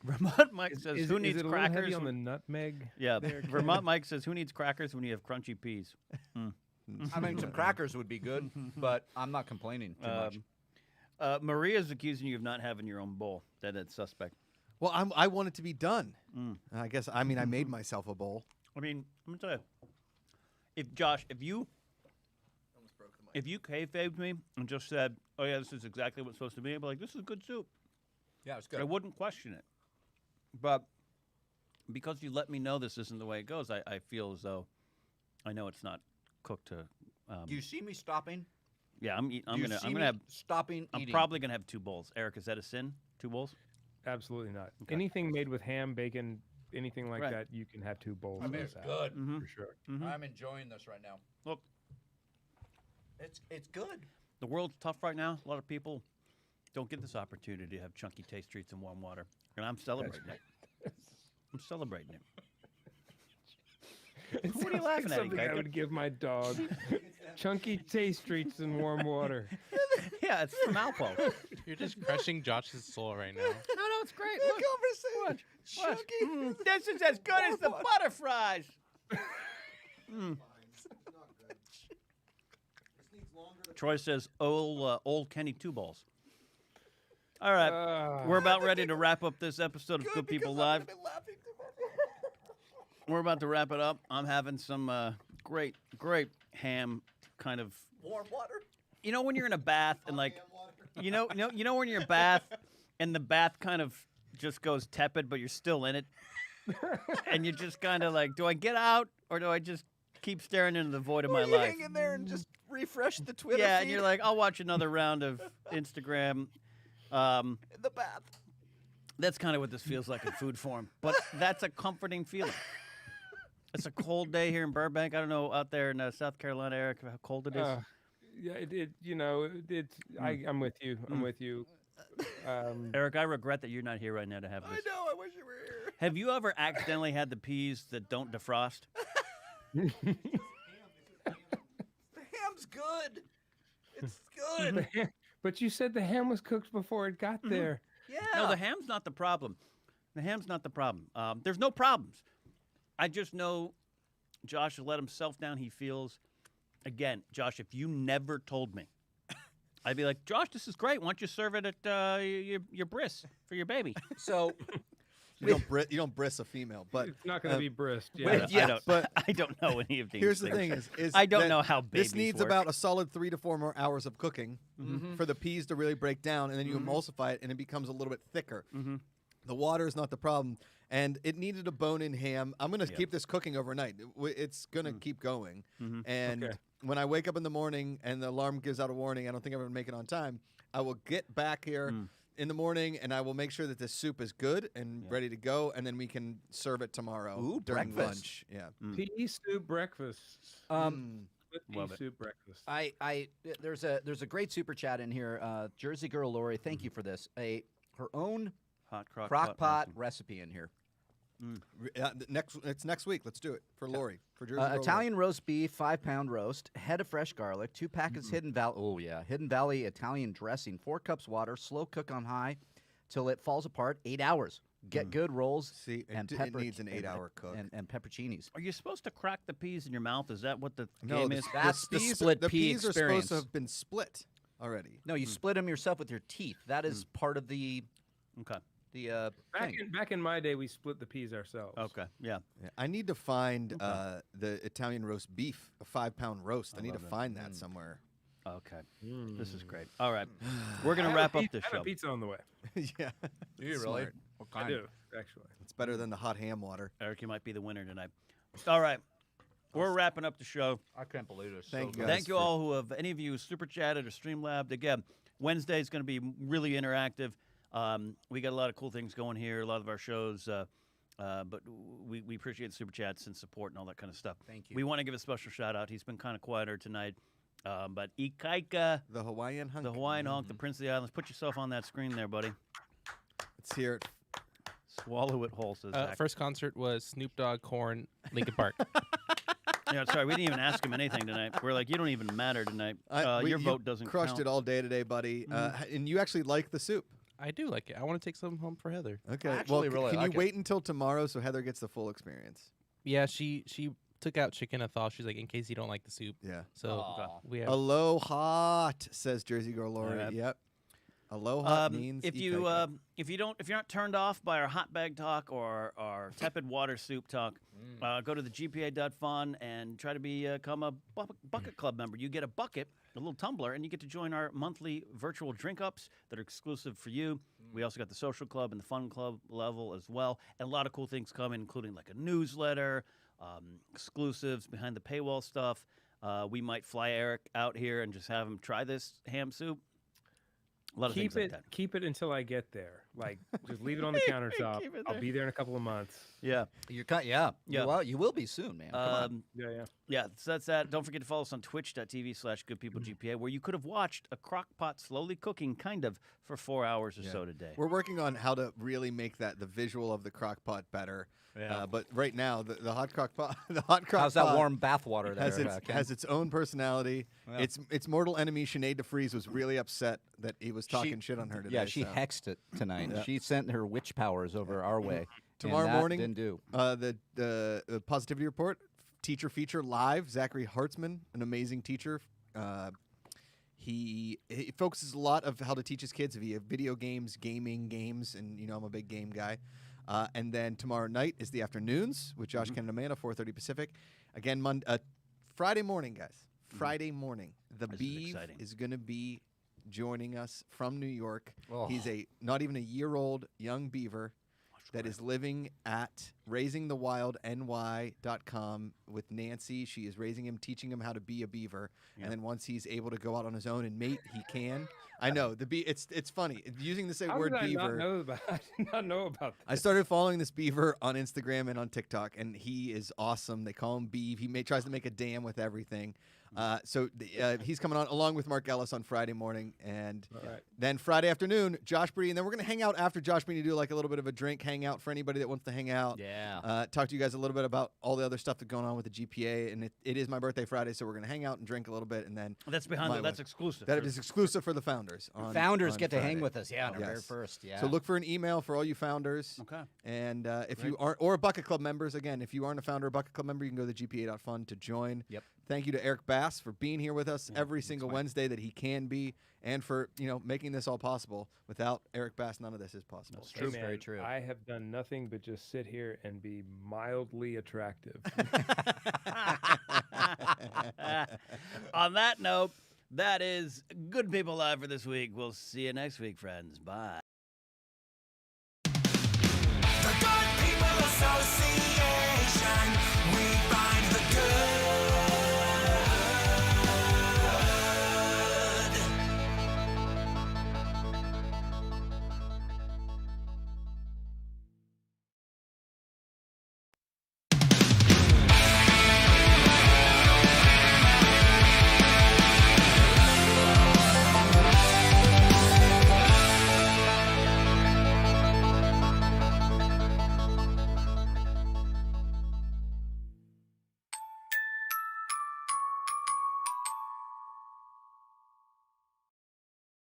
Vermont Mike says, Is "Who it needs a little crackers?" heavy on the nutmeg? Yeah, Vermont Mike says, "Who needs crackers when you have crunchy peas?" I mean, some crackers would be good, but I'm not complaining too much. Maria's accusing you of not having your own bowl. That's suspect. Well, I want it to be done. I guess. I mean, I made myself a bowl. I mean, I'm gonna tell you, if Josh, if you kayfabed me and just said, "Oh yeah, this is exactly what's supposed to be," I'd be like, "This is good soup." Yeah, it's I wouldn't question it. But because you let me know this isn't the way it goes, I feel as though I know it's not cooked to. Do you see me stopping? Yeah, I'm Do you see me gonna have. stopping I'm eating. probably gonna have 2 bowls. Eric, is that a sin? 2 bowls? Absolutely not. Okay. Anything made with ham, bacon, anything like Right. that, you can have 2 bowls. I mean, of it's that, good. Mm-hmm. for sure. I'm enjoying this right now. Look, It's good. the world's tough right now. A lot of people don't get this opportunity to have chunky taste treats in warm water, and I'm celebrating it. I'm celebrating it. It What are you sounds laughing at, something I Ikaika? would give my dog. Chunky taste treats in warm water. Yeah, it's from Alpo. You're just crushing Josh's soul right now. No, it's great. The Look, conversation. watch. Chunky. This is as good as the butter fries. Troy says, old Kenny 2 bowls. All right, we're about ready to wrap up this episode of Good People Live. We're about to wrap it up. I'm having some great ham kind of. Warm water. You know when you're in a bath and like, you know when you're in a bath and the bath kind of just goes tepid, but you're still in it, and you're just kind of like, do I get out or do I just keep staring into the void of my life? Hang in there and just refresh the Twitter Yeah, feed and you're like, I'll watch another round of Instagram. in the bath. That's kind of what this feels like in food form, but that's a comforting feeling. It's a cold day here in Burbank. I don't know out there in South Carolina, Eric, how cold it is. Yeah, I'm with you. I'm with you. Eric, I regret that you're not here right now to have this. I know. I wish you were here. Have you ever accidentally had the peas that don't defrost? The ham's good. It's good. But you said the ham was cooked before it got there. Yeah. No, the ham's not the problem. The ham's not the problem. There's no problems. I just know Josh has let himself down. He feels, again, Josh, if you never told me, I'd be like, Josh, this is great. Why don't you serve it at your bris for your baby? So You don't bris a female, but It's not going to be brisked. I don't know any of these here's the things. thing: is I don't that know how babies this needs work. about a solid 3 to 4 more hours of cooking for the peas to really break down, and then you emulsify it, and it becomes a little bit thicker. The water is not the problem, and it needed a bone-in ham. I'm gonna keep this cooking overnight. It's gonna keep going, and Okay. when I wake up in the morning and the alarm gives out a warning, I don't think I'm gonna make it on time. I will get back here in the morning, and I will make sure that this soup is good and ready to go, and then we can serve it tomorrow during breakfast. lunch. Yeah. Pea soup breakfast. Split pea Love it. soup breakfast. there's a great super chat in here. Jersey girl Lori, thank you for this. Her own Hot crockpot recipe in here. It's next week. Let's do it for Lori. For Jersey Girl Italian roast beef, 5-pound roast, head of fresh garlic, 2 packets Hidden Valley. Oh yeah, Hidden Valley Italian dressing, 4 cups water, slow cook on high till it falls apart. 8 hours. Get good rolls. See, and it needs an 8-hour cook. and pepperoncinis. Are you supposed to crack the peas in your mouth? Is that what the No, game the, is? the- That's the peas, split the pea peas are experience. supposed to have been split already. No, you split them yourself with your teeth. That is part of the Okay. thing. Back in my day, we split the peas ourselves. Okay. Yeah. Yeah, I need to find the Italian roast beef, a 5-pound roast. I need to find that somewhere. Okay. This is great. All right. We're going I to have wrap a up pi- this I have show. a pizza on the way. Yeah. Do you Smart. What I do, actually. It's better than the hot ham water. Eric, you might be the winner tonight. All right. We're wrapping up the show. I can't believe this. Thank you guys. Thank you all who have, any of you who super chatted or streamlabbed. Again, Wednesday is going to be really interactive. We got a lot of cool things going here, a lot of our shows, but we appreciate super chats and support and all that kind of stuff. Thank you. We want to give a special shout out. He's been kind of quieter tonight, but Ikaika, The Hawaiian hunk. the Hawaiian honk, the Prince of the Islands. Put yourself on that screen there, buddy. Let's hear it. Swallow it whole, says Zach. First concert was Snoop Dogg, Korn, Linkin Park. Yeah, sorry, we didn't even ask him anything tonight. We're like, you don't even matter tonight. Your You vote doesn't crushed count. it all day today, buddy. And you actually like the soup. I do like it. I want to take some home for Heather. Okay. actually really can like you it. wait until tomorrow so Heather gets the full experience? Yeah, she took out chicken athal. She's like, in case you don't like the soup. Yeah. So we have. Aloha, says Jersey Girl Lori. Alright. Yep. Aloha means if ikaika. you're not turned off by our hot bag talk or our tepid water soup talk, go to the GPA.fun and try to become a bucket club member. You get a bucket, a little tumbler, and you get to join our monthly virtual drink ups that are exclusive for you. We also got the social club and the fun club level as well, and a lot of cool things coming, including like a newsletter, exclusives, behind the paywall stuff. We might fly Eric out here and just have him try this ham soup. A lot of things like that. Keep it until I get there. Like, just leave it on the countertop. Keep it I'll there. be there in a couple of months. Yeah. Yeah. Yeah. Well, you will be soon, man. Come on. Yeah. So that's that. Don't forget to follow us on twitch.tv/goodpeoplegpa, where you could have watched a crock pot slowly cooking kind of for 4 hours or so today. We're working on how to really make the visual of the crock pot better. Yeah. But right now, the hot crock pot, How's that warm bathwater there? has its own personality. Yeah. Its mortal enemy, Sinead DeFries, was really upset that he was talking shit on her today. Yeah, she hexed it tonight. Yeah. She sent her witch powers over our way. Tomorrow and that morning, didn't do. The Positivity Report teacher feature live. Zachary Hartzman, an amazing teacher. He focuses a lot of how to teach his kids via video games, gaming games, and I'm a big game guy. And then tomorrow night is the afternoons with Josh Ken and Amanda, 4:30 Pacific. Again, Friday morning, guys. Friday morning, the Beef is going to be joining us from New York. Oh. He's not even a year-old young beaver that is living at raisingthewildny.com with Nancy. She is raising him, teaching him how to be a beaver, and then once he's able to go out on his own and mate, he can. I know it's funny using the word How did beaver. I not know about that? I started following this beaver on Instagram and on TikTok, and he is awesome. They call him Beeve. He tries to make a dam with everything. So he's coming on along with Mark Ellis on Friday morning, and then Friday afternoon, Josh Brady, and then we're going to hang out after Josh Brady, do like a little bit of a drink hangout for anybody that wants to hang out. Yeah. Talk to you guys a little bit about all the other stuff that's going on with the GPA, and it is my birthday Friday, so we're going to hang out and drink a little bit, and then That's that's exclusive. that is exclusive for the founders. Founders get to Friday. hang with us, on our very Yes. first. Yeah. So look for an email for all you founders. Okay. And if you aren't, or Bucket Club members, again, if you aren't a founder or Bucket Club member, you can go to the GPA.fund to join. Yep. Thank you to Eric Bass for being here with us every single Wednesday that he can be, and for making this all possible. Without Eric Bass, none of this is possible. That's true. Hey, Very man, true. I have done nothing but just sit here and be mildly attractive. On that note, that is Good People Live for this week. We'll see you next week, friends. Bye.